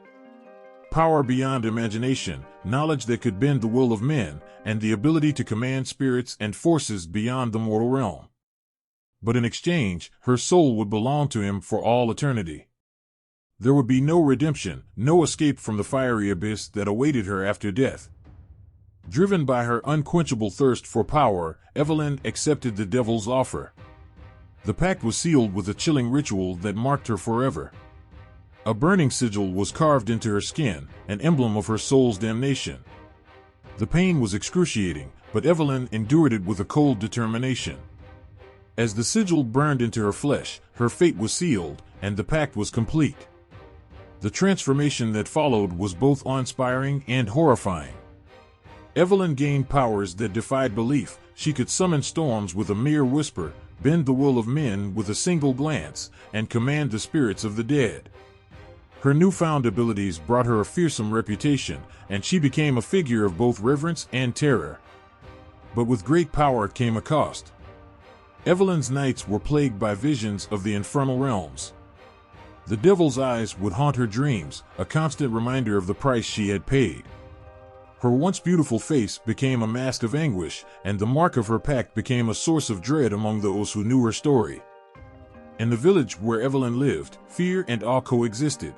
Power beyond imagination, knowledge that could bend the will of men, and the ability to command spirits and forces beyond the mortal realm. But in exchange, her soul would belong to him for all eternity. There would be no redemption, no escape from the fiery abyss that awaited her after death. Driven by her unquenchable thirst for power, Evelyn accepted the devil's offer. The pact was sealed with a chilling ritual that marked her forever. A burning sigil was carved into her skin, an emblem of her soul's damnation. The pain was excruciating, but Evelyn endured it with a cold determination. As the sigil burned into her flesh, her fate was sealed, and the pact was complete. The transformation that followed was both awe-inspiring and horrifying. Evelyn gained powers that defied belief. She could summon storms with a mere whisper, bend the will of men with a single glance, and command the spirits of the dead. Her newfound abilities brought her a fearsome reputation, and she became a figure of both reverence and terror. But with great power came a cost. Evelyn's nights were plagued by visions of the infernal realms. The devil's eyes would haunt her dreams, a constant reminder of the price she had paid. Her once beautiful face became a mask of anguish, and the mark of her pact became a source of dread among those who knew her story. In the village where Evelyn lived, fear and awe coexisted.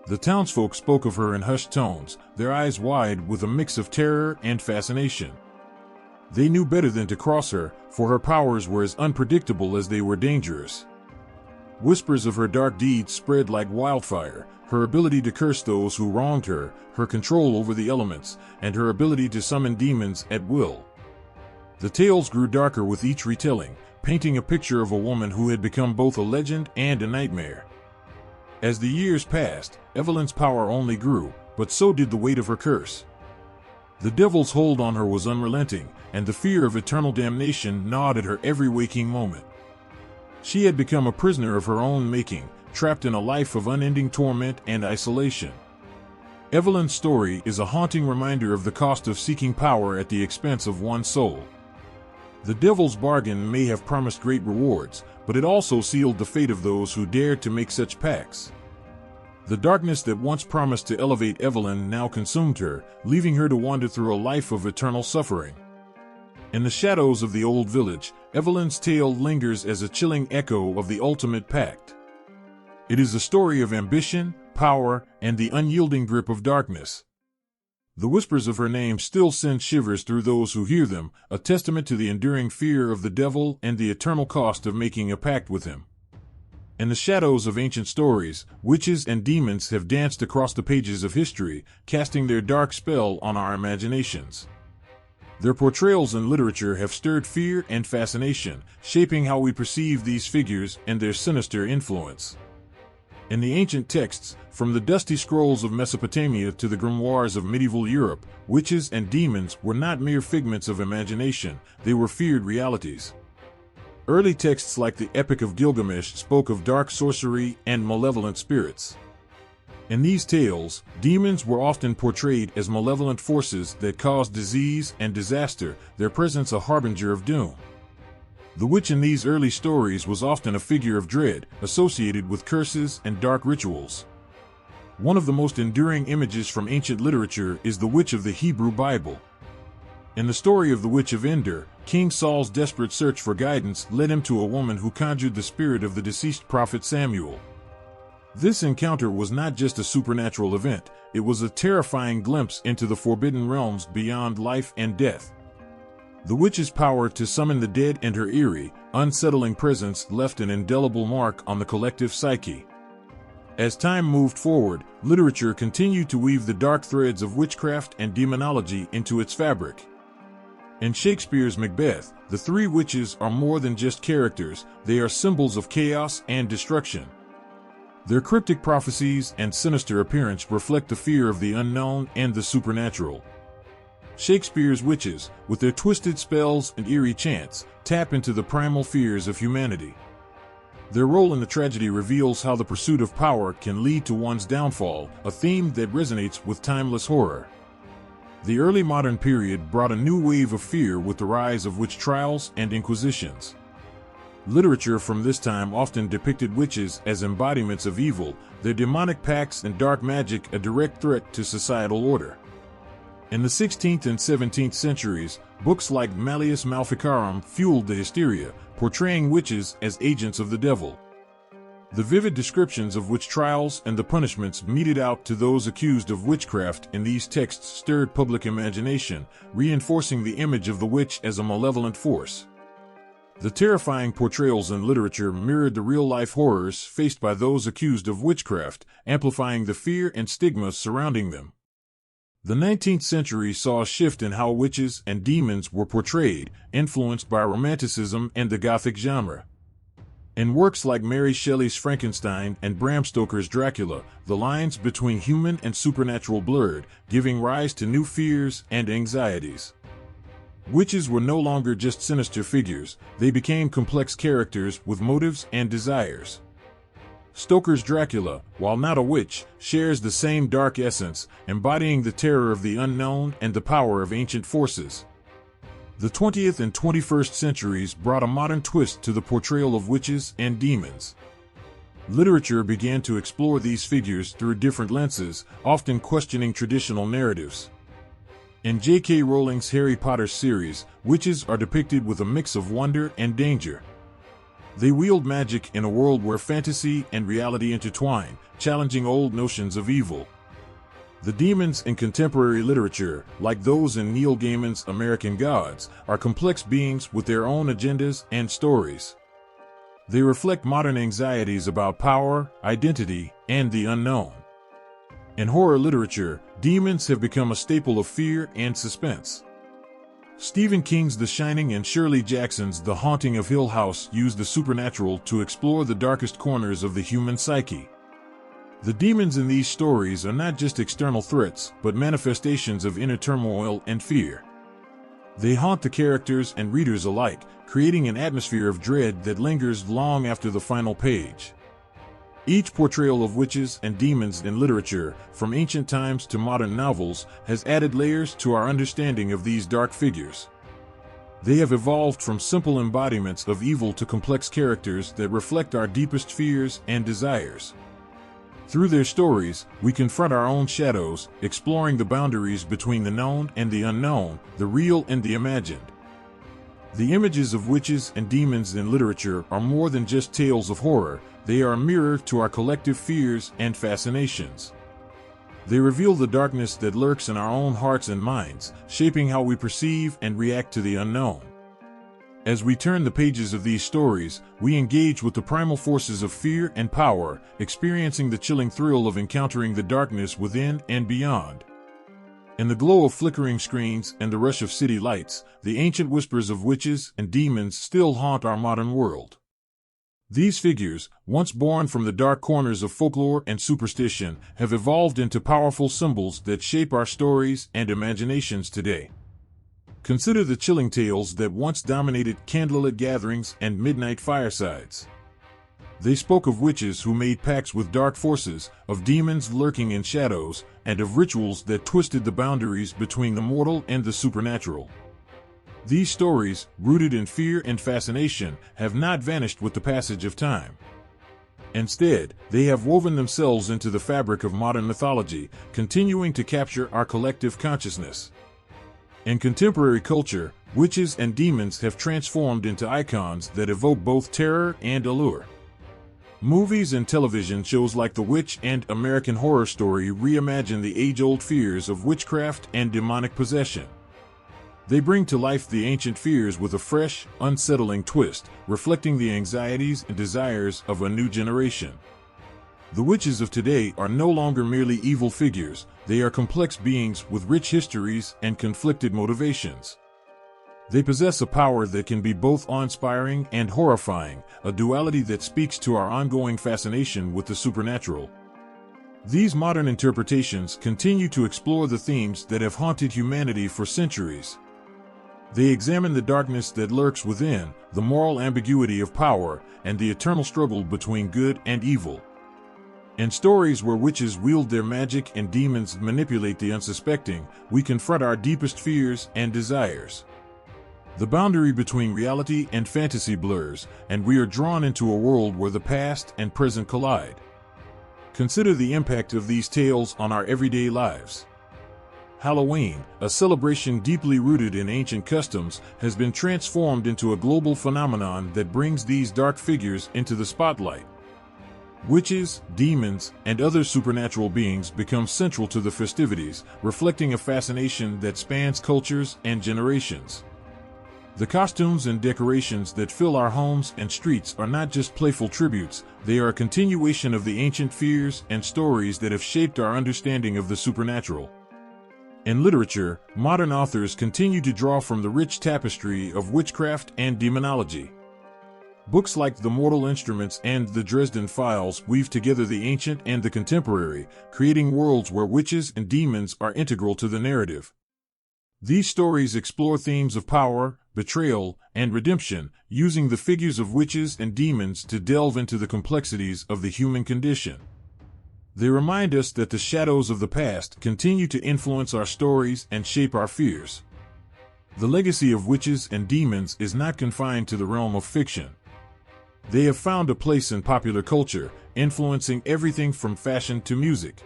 The townsfolk spoke of her in hushed tones, their eyes wide with a mix of terror and fascination. They knew better than to cross her, for her powers were as unpredictable as they were dangerous. Whispers of her dark deeds spread like wildfire, her ability to curse those who wronged her, her control over the elements, and her ability to summon demons at will. The tales grew darker with each retelling, painting a picture of a woman who had become both a legend and a nightmare. As the years passed, Evelyn's power only grew, but so did the weight of her curse. The devil's hold on her was unrelenting, and the fear of eternal damnation gnawed at her every waking moment. She had become a prisoner of her own making, trapped in a life of unending torment and isolation. Evelyn's story is a haunting reminder of the cost of seeking power at the expense of one's soul. The devil's bargain may have promised great rewards, but it also sealed the fate of those who dared to make such pacts. The darkness that once promised to elevate Evelyn now consumed her, leaving her to wander through a life of eternal suffering. In the shadows of the old village, Evelyn's tale lingers as a chilling echo of the ultimate pact. It is a story of ambition, power, and the unyielding grip of darkness. The whispers of her name still send shivers through those who hear them, a testament to the enduring fear of the devil and the eternal cost of making a pact with him. In the shadows of ancient stories, witches and demons have danced across the pages of history, casting their dark spell on our imaginations. Their portrayals in literature have stirred fear and fascination, shaping how we perceive these figures and their sinister influence. In the ancient texts, from the dusty scrolls of Mesopotamia to the grimoires of medieval Europe, witches and demons were not mere figments of imagination, they were feared realities. Early texts like the Epic of Gilgamesh spoke of dark sorcery and malevolent spirits. In these tales, demons were often portrayed as malevolent forces that caused disease and disaster, their presence a harbinger of doom. The witch in these early stories was often a figure of dread, associated with curses and dark rituals. One of the most enduring images from ancient literature is the witch of the Hebrew Bible. In the story of the Witch of Endor, King Saul's desperate search for guidance led him to a woman who conjured the spirit of the deceased prophet Samuel. This encounter was not just a supernatural event, it was a terrifying glimpse into the forbidden realms beyond life and death. The witch's power to summon the dead and her eerie, unsettling presence left an indelible mark on the collective psyche. As time moved forward, literature continued to weave the dark threads of witchcraft and demonology into its fabric. In Shakespeare's Macbeth, the three witches are more than just characters, they are symbols of chaos and destruction. Their cryptic prophecies and sinister appearance reflect the fear of the unknown and the supernatural. Shakespeare's witches, with their twisted spells and eerie chants, tap into the primal fears of humanity. Their role in the tragedy reveals how the pursuit of power can lead to one's downfall, a theme that resonates with timeless horror. The early modern period brought a new wave of fear with the rise of witch trials and inquisitions. Literature from this time often depicted witches as embodiments of evil, their demonic pacts and dark magic a direct threat to societal order. In the 16th and 17th centuries, books like Malleus Maleficarum fueled the hysteria, portraying witches as agents of the devil. The vivid descriptions of witch trials and the punishments meted out to those accused of witchcraft in these texts stirred public imagination, reinforcing the image of the witch as a malevolent force. The terrifying portrayals in literature mirrored the real-life horrors faced by those accused of witchcraft, amplifying the fear and stigma surrounding them. The 19th century saw a shift in how witches and demons were portrayed, influenced by Romanticism and the Gothic genre. In works like Mary Shelley's Frankenstein and Bram Stoker's Dracula, the lines between human and supernatural blurred, giving rise to new fears and anxieties. Witches were no longer just sinister figures, they became complex characters with motives and desires. Stoker's Dracula, while not a witch, shares the same dark essence, embodying the terror of the unknown and the power of ancient forces. The 20th and 21st centuries brought a modern twist to the portrayal of witches and demons. Literature began to explore these figures through different lenses, often questioning traditional narratives. In J.K. Rowling's Harry Potter series, witches are depicted with a mix of wonder and danger. They wield magic in a world where fantasy and reality intertwine, challenging old notions of evil. The demons in contemporary literature, like those in Neil Gaiman's American Gods, are complex beings with their own agendas and stories. They reflect modern anxieties about power, identity, and the unknown. In horror literature, demons have become a staple of fear and suspense. Stephen King's The Shining and Shirley Jackson's The Haunting of Hill House use the supernatural to explore the darkest corners of the human psyche. The demons in these stories are not just external threats, but manifestations of inner turmoil and fear. They haunt the characters and readers alike, creating an atmosphere of dread that lingers long after the final page. Each portrayal of witches and demons in literature, from ancient times to modern novels, has added layers to our understanding of these dark figures. They have evolved from simple embodiments of evil to complex characters that reflect our deepest fears and desires. Through their stories, we confront our own shadows, exploring the boundaries between the known and the unknown, the real and the imagined. The images of witches and demons in literature are more than just tales of horror, they are a mirror to our collective fears and fascinations. They reveal the darkness that lurks in our own hearts and minds, shaping how we perceive and react to the unknown. As we turn the pages of these stories, we engage with the primal forces of fear and power, experiencing the chilling thrill of encountering the darkness within and beyond. In the glow of flickering screens and the rush of city lights, the ancient whispers of witches and demons still haunt our modern world. These figures, once born from the dark corners of folklore and superstition, have evolved into powerful symbols that shape our stories and imaginations today. Consider the chilling tales that once dominated candlelit gatherings and midnight firesides. They spoke of witches who made pacts with dark forces, of demons lurking in shadows, and of rituals that twisted the boundaries between the mortal and the supernatural. These stories, rooted in fear and fascination, have not vanished with the passage of time. Instead, they have woven themselves into the fabric of modern mythology, continuing to capture our collective consciousness. In contemporary culture, witches and demons have transformed into icons that evoke both terror and allure. Movies and television shows like The Witch and American Horror Story reimagine the age-old fears of witchcraft and demonic possession. They bring to life the ancient fears with a fresh, unsettling twist, reflecting the anxieties and desires of a new generation. The witches of today are no longer merely evil figures, they are complex beings with rich histories and conflicted motivations. They possess a power that can be both awe-inspiring and horrifying, a duality that speaks to our ongoing fascination with the supernatural. These modern interpretations continue to explore the themes that have haunted humanity for centuries. They examine the darkness that lurks within, the moral ambiguity of power, and the eternal struggle between good and evil. In stories where witches wield their magic and demons manipulate the unsuspecting, we confront our deepest fears and desires. The boundary between reality and fantasy blurs, and we are drawn into a world where the past and present collide. Consider the impact of these tales on our everyday lives. Halloween, a celebration deeply rooted in ancient customs, has been transformed into a global phenomenon that brings these dark figures into the spotlight. Witches, demons, and other supernatural beings become central to the festivities, reflecting a fascination that spans cultures and generations. The costumes and decorations that fill our homes and streets are not just playful tributes, they are a continuation of the ancient fears and stories that have shaped our understanding of the supernatural. In literature, modern authors continue to draw from the rich tapestry of witchcraft and demonology. Books like The Mortal Instruments and The Dresden Files weave together the ancient and the contemporary, creating worlds where witches and demons are integral to the narrative. These stories explore themes of power, betrayal, and redemption, using the figures of witches and demons to delve into the complexities of the human condition. They remind us that the shadows of the past continue to influence our stories and shape our fears. The legacy of witches and demons is not confined to the realm of fiction. They have found a place in popular culture, influencing everything from fashion to music.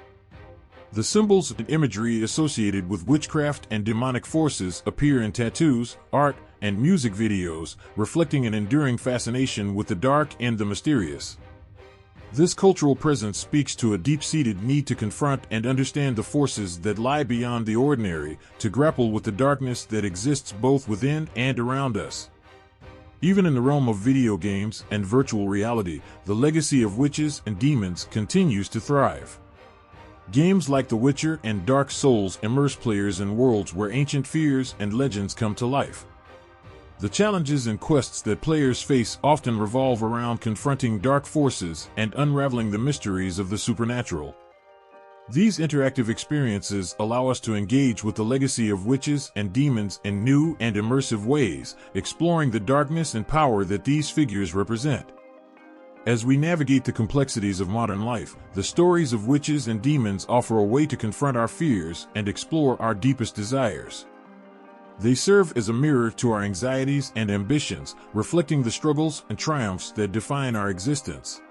The symbols and imagery associated with witchcraft and demonic forces appear in tattoos, art, and music videos, reflecting an enduring fascination with the dark and the mysterious. This cultural presence speaks to a deep-seated need to confront and understand the forces that lie beyond the ordinary, to grapple with the darkness that exists both within and around us. Even in the realm of video games and virtual reality, the legacy of witches and demons continues to thrive. Games like The Witcher and Dark Souls immerse players in worlds where ancient fears and legends come to life. The challenges and quests that players face often revolve around confronting dark forces and unraveling the mysteries of the supernatural. These interactive experiences allow us to engage with the legacy of witches and demons in new and immersive ways, exploring the darkness and power that these figures represent. As we navigate the complexities of modern life, the stories of witches and demons offer a way to confront our fears and explore our deepest desires. They serve as a mirror to our anxieties and ambitions, reflecting the struggles and triumphs that define our existence.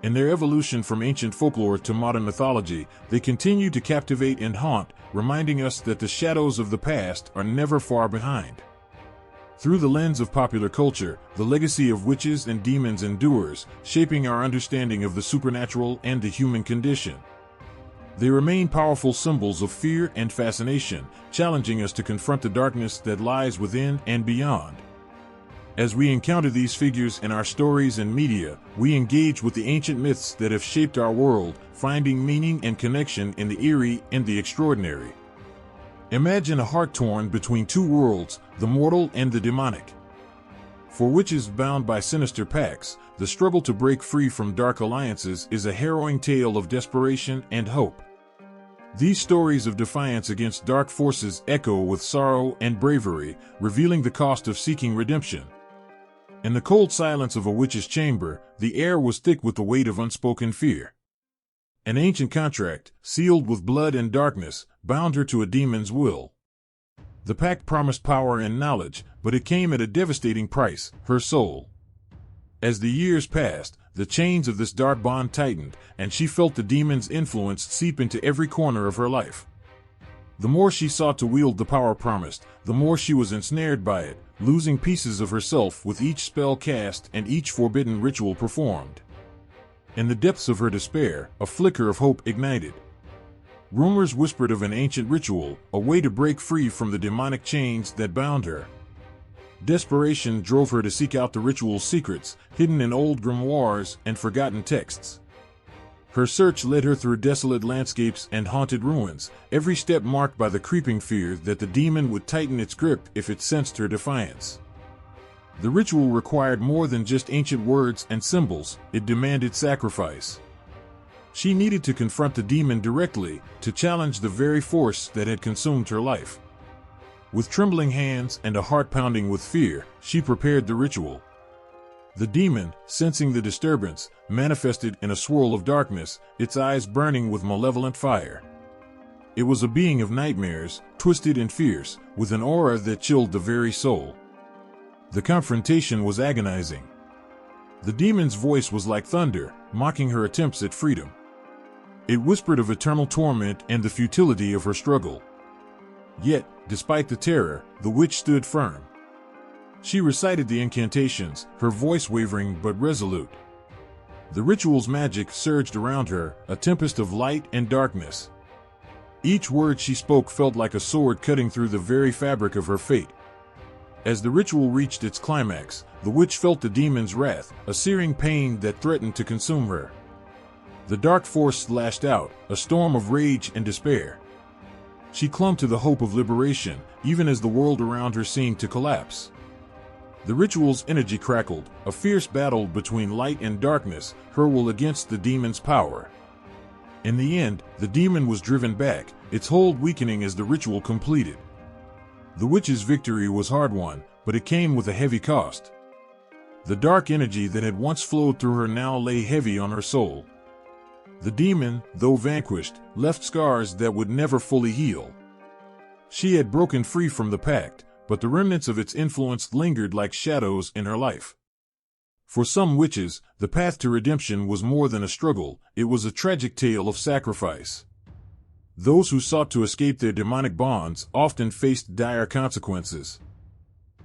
In their evolution from ancient folklore to modern mythology, they continue to captivate and haunt, reminding us that the shadows of the past are never far behind. Through the lens of popular culture, the legacy of witches and demons endures, shaping our understanding of the supernatural and the human condition. They remain powerful symbols of fear and fascination, challenging us to confront the darkness that lies within and beyond. As we encounter these figures in our stories and media, we engage with the ancient myths that have shaped our world, finding meaning and connection in the eerie and the extraordinary. Imagine a heart torn between two worlds, the mortal and the demonic. For witches bound by sinister pacts, the struggle to break free from dark alliances is a harrowing tale of desperation and hope. These stories of defiance against dark forces echo with sorrow and bravery, revealing the cost of seeking redemption. In the cold silence of a witch's chamber, the air was thick with the weight of unspoken fear. An ancient contract, sealed with blood and darkness, bound her to a demon's will. The pact promised power and knowledge, but it came at a devastating price, her soul. As the years passed, the chains of this dark bond tightened, and she felt the demon's influence seep into every corner of her life. The more she sought to wield the power promised, the more she was ensnared by it, losing pieces of herself with each spell cast and each forbidden ritual performed. In the depths of her despair, a flicker of hope ignited. Rumors whispered of an ancient ritual, a way to break free from the demonic chains that bound her. Desperation drove her to seek out the ritual's secrets, hidden in old grimoires and forgotten texts. Her search led her through desolate landscapes and haunted ruins, every step marked by the creeping fear that the demon would tighten its grip if it sensed her defiance. The ritual required more than just ancient words and symbols, it demanded sacrifice. She needed to confront the demon directly, to challenge the very force that had consumed her life. With trembling hands and a heart pounding with fear, she prepared the ritual. The demon, sensing the disturbance, manifested in a swirl of darkness, its eyes burning with malevolent fire. It was a being of nightmares, twisted and fierce, with an aura that chilled the very soul. The confrontation was agonizing. The demon's voice was like thunder, mocking her attempts at freedom. It whispered of eternal torment and the futility of her struggle. Yet, despite the terror, the witch stood firm. She recited the incantations, her voice wavering but resolute. The ritual's magic surged around her, a tempest of light and darkness. Each word she spoke felt like a sword cutting through the very fabric of her fate. As the ritual reached its climax, the witch felt the demon's wrath, a searing pain that threatened to consume her. The dark force lashed out, a storm of rage and despair. She clung to the hope of liberation, even as the world around her seemed to collapse. The ritual's energy crackled, a fierce battle between light and darkness, hurled against the demon's power. In the end, the demon was driven back, its hold weakening as the ritual completed. The witch's victory was hard-won, but it came with a heavy cost. The dark energy that had once flowed through her now lay heavy on her soul. The demon, though vanquished, left scars that would never fully heal. She had broken free from the pact, but the remnants of its influence lingered like shadows in her life. For some witches, the path to redemption was more than a struggle, it was a tragic tale of sacrifice. Those who sought to escape their demonic bonds often faced dire consequences.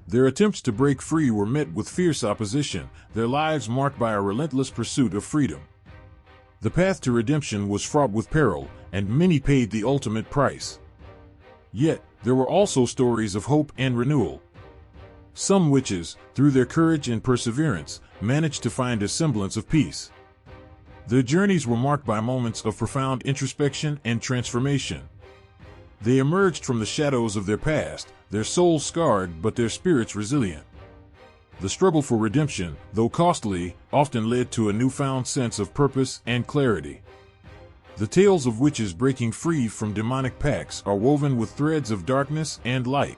Their attempts to break free were met with fierce opposition, their lives marked by a relentless pursuit of freedom. The path to redemption was fraught with peril, and many paid the ultimate price. Yet, there were also stories of hope and renewal. Some witches, through their courage and perseverance, managed to find a semblance of peace. Their journeys were marked by moments of profound introspection and transformation. They emerged from the shadows of their past, their souls scarred but their spirits resilient. The struggle for redemption, though costly, often led to a newfound sense of purpose and clarity. The tales of witches breaking free from demonic pacts are woven with threads of darkness and light.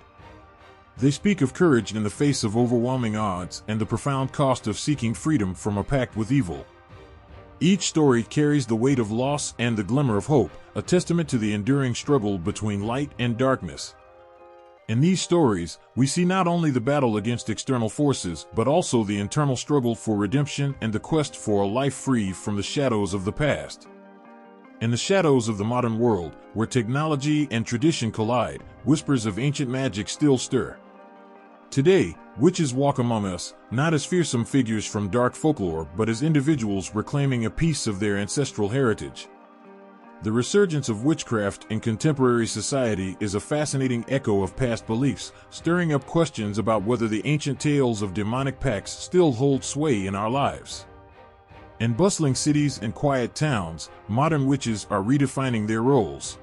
They speak of courage in the face of overwhelming odds and the profound cost of seeking freedom from a pact with evil. Each story carries the weight of loss and the glimmer of hope, a testament to the enduring struggle between light and darkness. In these stories, we see not only the battle against external forces, but also the internal struggle for redemption and the quest for a life free from the shadows of the past. In the shadows of the modern world, where technology and tradition collide, whispers of ancient magic still stir. Today, witches walk among us, not as fearsome figures from dark folklore, but as individuals reclaiming a piece of their ancestral heritage. The resurgence of witchcraft in contemporary society is a fascinating echo of past beliefs, stirring up questions about whether the ancient tales of demonic pacts still hold sway in our lives. In bustling cities and quiet towns, modern witches are redefining their roles.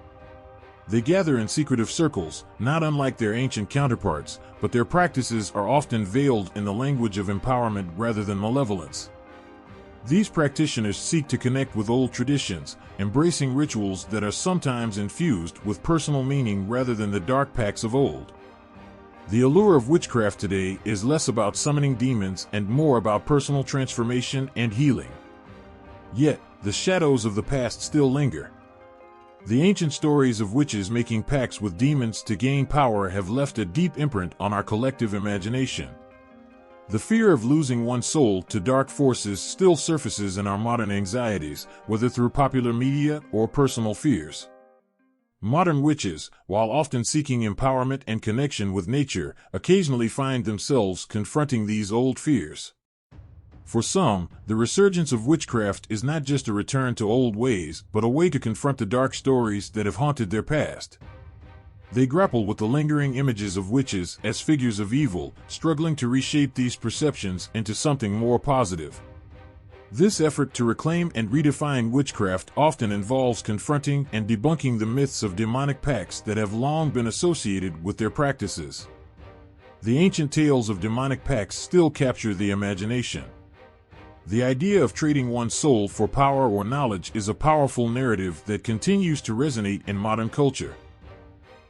They gather in secretive circles, not unlike their ancient counterparts, but their practices are often veiled in the language of empowerment rather than malevolence. These practitioners seek to connect with old traditions, embracing rituals that are sometimes infused with personal meaning rather than the dark pacts of old. The allure of witchcraft today is less about summoning demons and more about personal transformation and healing. Yet, the shadows of the past still linger. The ancient stories of witches making pacts with demons to gain power have left a deep imprint on our collective imagination. The fear of losing one's soul to dark forces still surfaces in our modern anxieties, whether through popular media or personal fears. Modern witches, while often seeking empowerment and connection with nature, occasionally find themselves confronting these old fears. For some, the resurgence of witchcraft is not just a return to old ways, but a way to confront the dark stories that have haunted their past. They grapple with the lingering images of witches as figures of evil, struggling to reshape these perceptions into something more positive. This effort to reclaim and redefine witchcraft often involves confronting and debunking the myths of demonic pacts that have long been associated with their practices. The ancient tales of demonic pacts still capture the imagination. The idea of trading one's soul for power or knowledge is a powerful narrative that continues to resonate in modern culture.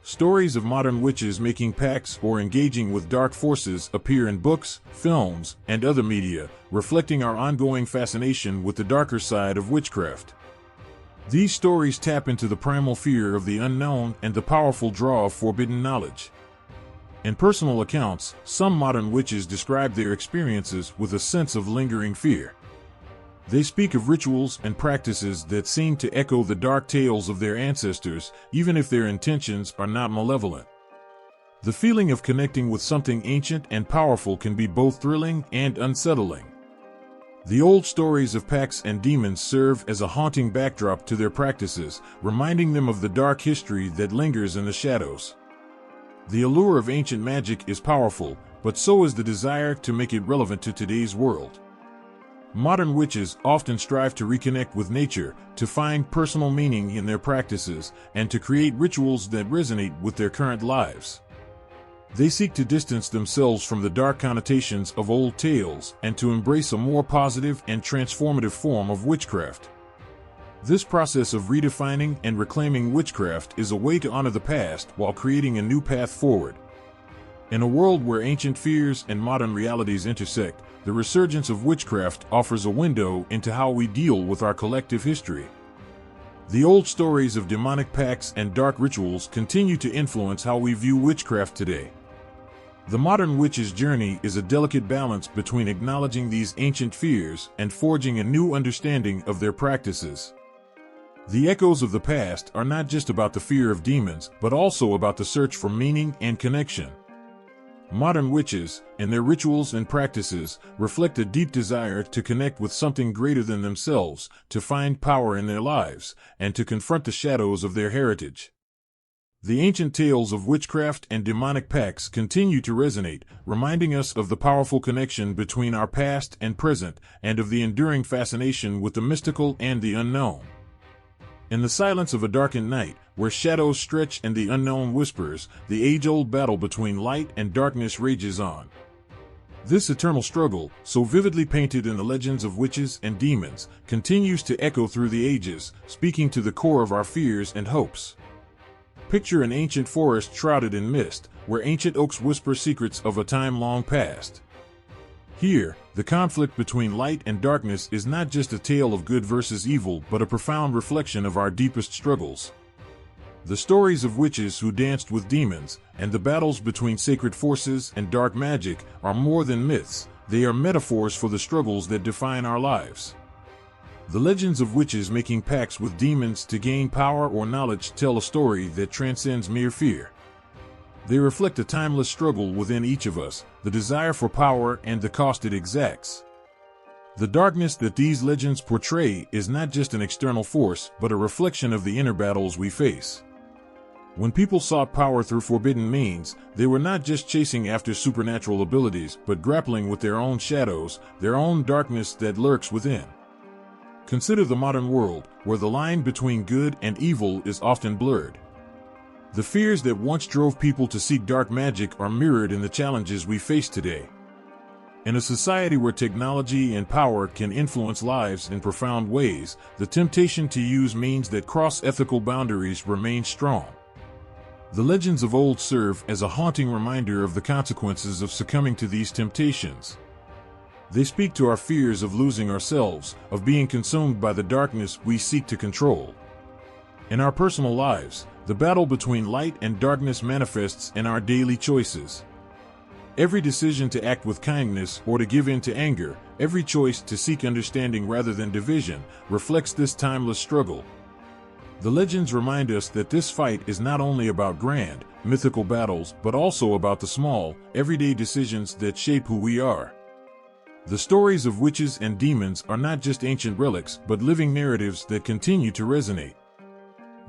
Stories of modern witches making pacts or engaging with dark forces appear in books, films, and other media, reflecting our ongoing fascination with the darker side of witchcraft. These stories tap into the primal fear of the unknown and the powerful draw of forbidden knowledge. In personal accounts, some modern witches describe their experiences with a sense of lingering fear. They speak of rituals and practices that seem to echo the dark tales of their ancestors, even if their intentions are not malevolent. The feeling of connecting with something ancient and powerful can be both thrilling and unsettling. The old stories of pacts and demons serve as a haunting backdrop to their practices, reminding them of the dark history that lingers in the shadows. The allure of ancient magic is powerful, but so is the desire to make it relevant to today's world. Modern witches often strive to reconnect with nature, to find personal meaning in their practices, and to create rituals that resonate with their current lives. They seek to distance themselves from the dark connotations of old tales and to embrace a more positive and transformative form of witchcraft. This process of redefining and reclaiming witchcraft is a way to honor the past while creating a new path forward. In a world where ancient fears and modern realities intersect, the resurgence of witchcraft offers a window into how we deal with our collective history. The old stories of demonic pacts and dark rituals continue to influence how we view witchcraft today. The modern witch's journey is a delicate balance between acknowledging these ancient fears and forging a new understanding of their practices. The echoes of the past are not just about the fear of demons, but also about the search for meaning and connection. Modern witches, in their rituals and practices, reflect a deep desire to connect with something greater than themselves, to find power in their lives, and to confront the shadows of their heritage. The ancient tales of witchcraft and demonic pacts continue to resonate, reminding us of the powerful connection between our past and present, and of the enduring fascination with the mystical and the unknown. In the silence of a darkened night, where shadows stretch and the unknown whispers, the age-old battle between light and darkness rages on. This eternal struggle, so vividly painted in the legends of witches and demons, continues to echo through the ages, speaking to the core of our fears and hopes. Picture an ancient forest shrouded in mist, where ancient oaks whisper secrets of a time long past. Here, the conflict between light and darkness is not just a tale of good versus evil, but a profound reflection of our deepest struggles. The stories of witches who danced with demons, and the battles between sacred forces and dark magic, are more than myths, they are metaphors for the struggles that define our lives. The legends of witches making pacts with demons to gain power or knowledge tell a story that transcends mere fear. They reflect a timeless struggle within each of us, the desire for power and the cost it exacts. The darkness that these legends portray is not just an external force, but a reflection of the inner battles we face. When people sought power through forbidden means, they were not just chasing after supernatural abilities, but grappling with their own shadows, their own darkness that lurks within. Consider the modern world, where the line between good and evil is often blurred. The fears that once drove people to seek dark magic are mirrored in the challenges we face today. In a society where technology and power can influence lives in profound ways, the temptation to use means that cross ethical boundaries remains strong. The legends of old serve as a haunting reminder of the consequences of succumbing to these temptations. They speak to our fears of losing ourselves, of being consumed by the darkness we seek to control. In our personal lives, the battle between light and darkness manifests in our daily choices. Every decision to act with kindness or to give in to anger, every choice to seek understanding rather than division, reflects this timeless struggle. The legends remind us that this fight is not only about grand, mythical battles, but also about the small, everyday decisions that shape who we are. The stories of witches and demons are not just ancient relics, but living narratives that continue to resonate.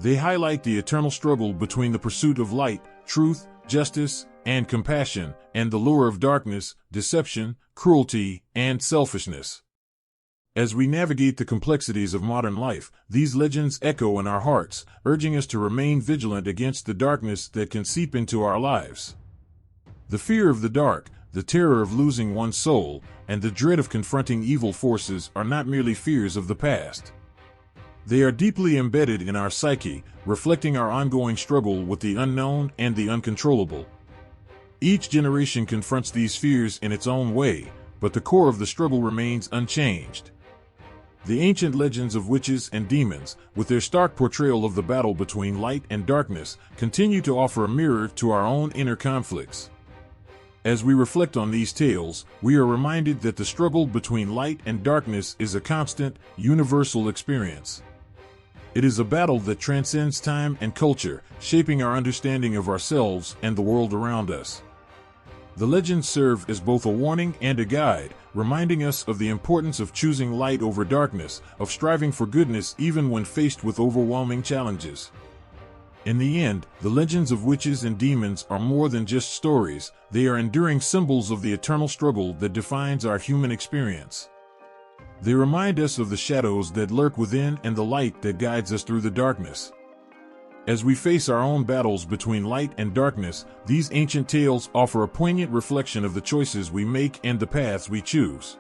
They highlight the eternal struggle between the pursuit of light, truth, justice, and compassion, and the lure of darkness, deception, cruelty, and selfishness. As we navigate the complexities of modern life, these legends echo in our hearts, urging us to remain vigilant against the darkness that can seep into our lives. The fear of the dark, the terror of losing one's soul, and the dread of confronting evil forces are not merely fears of the past. They are deeply embedded in our psyche, reflecting our ongoing struggle with the unknown and the uncontrollable. Each generation confronts these fears in its own way, but the core of the struggle remains unchanged. The ancient legends of witches and demons, with their stark portrayal of the battle between light and darkness, continue to offer a mirror to our own inner conflicts. As we reflect on these tales, we are reminded that the struggle between light and darkness is a constant, universal experience. It is a battle that transcends time and culture, shaping our understanding of ourselves and the world around us. The legends serve as both a warning and a guide, reminding us of the importance of choosing light over darkness, of striving for goodness even when faced with overwhelming challenges. In the end, the legends of witches and demons are more than just stories, they are enduring symbols of the eternal struggle that defines our human experience. They remind us of the shadows that lurk within and the light that guides us through the darkness. As we face our own battles between light and darkness, these ancient tales offer a poignant reflection of the choices we make and the paths we choose.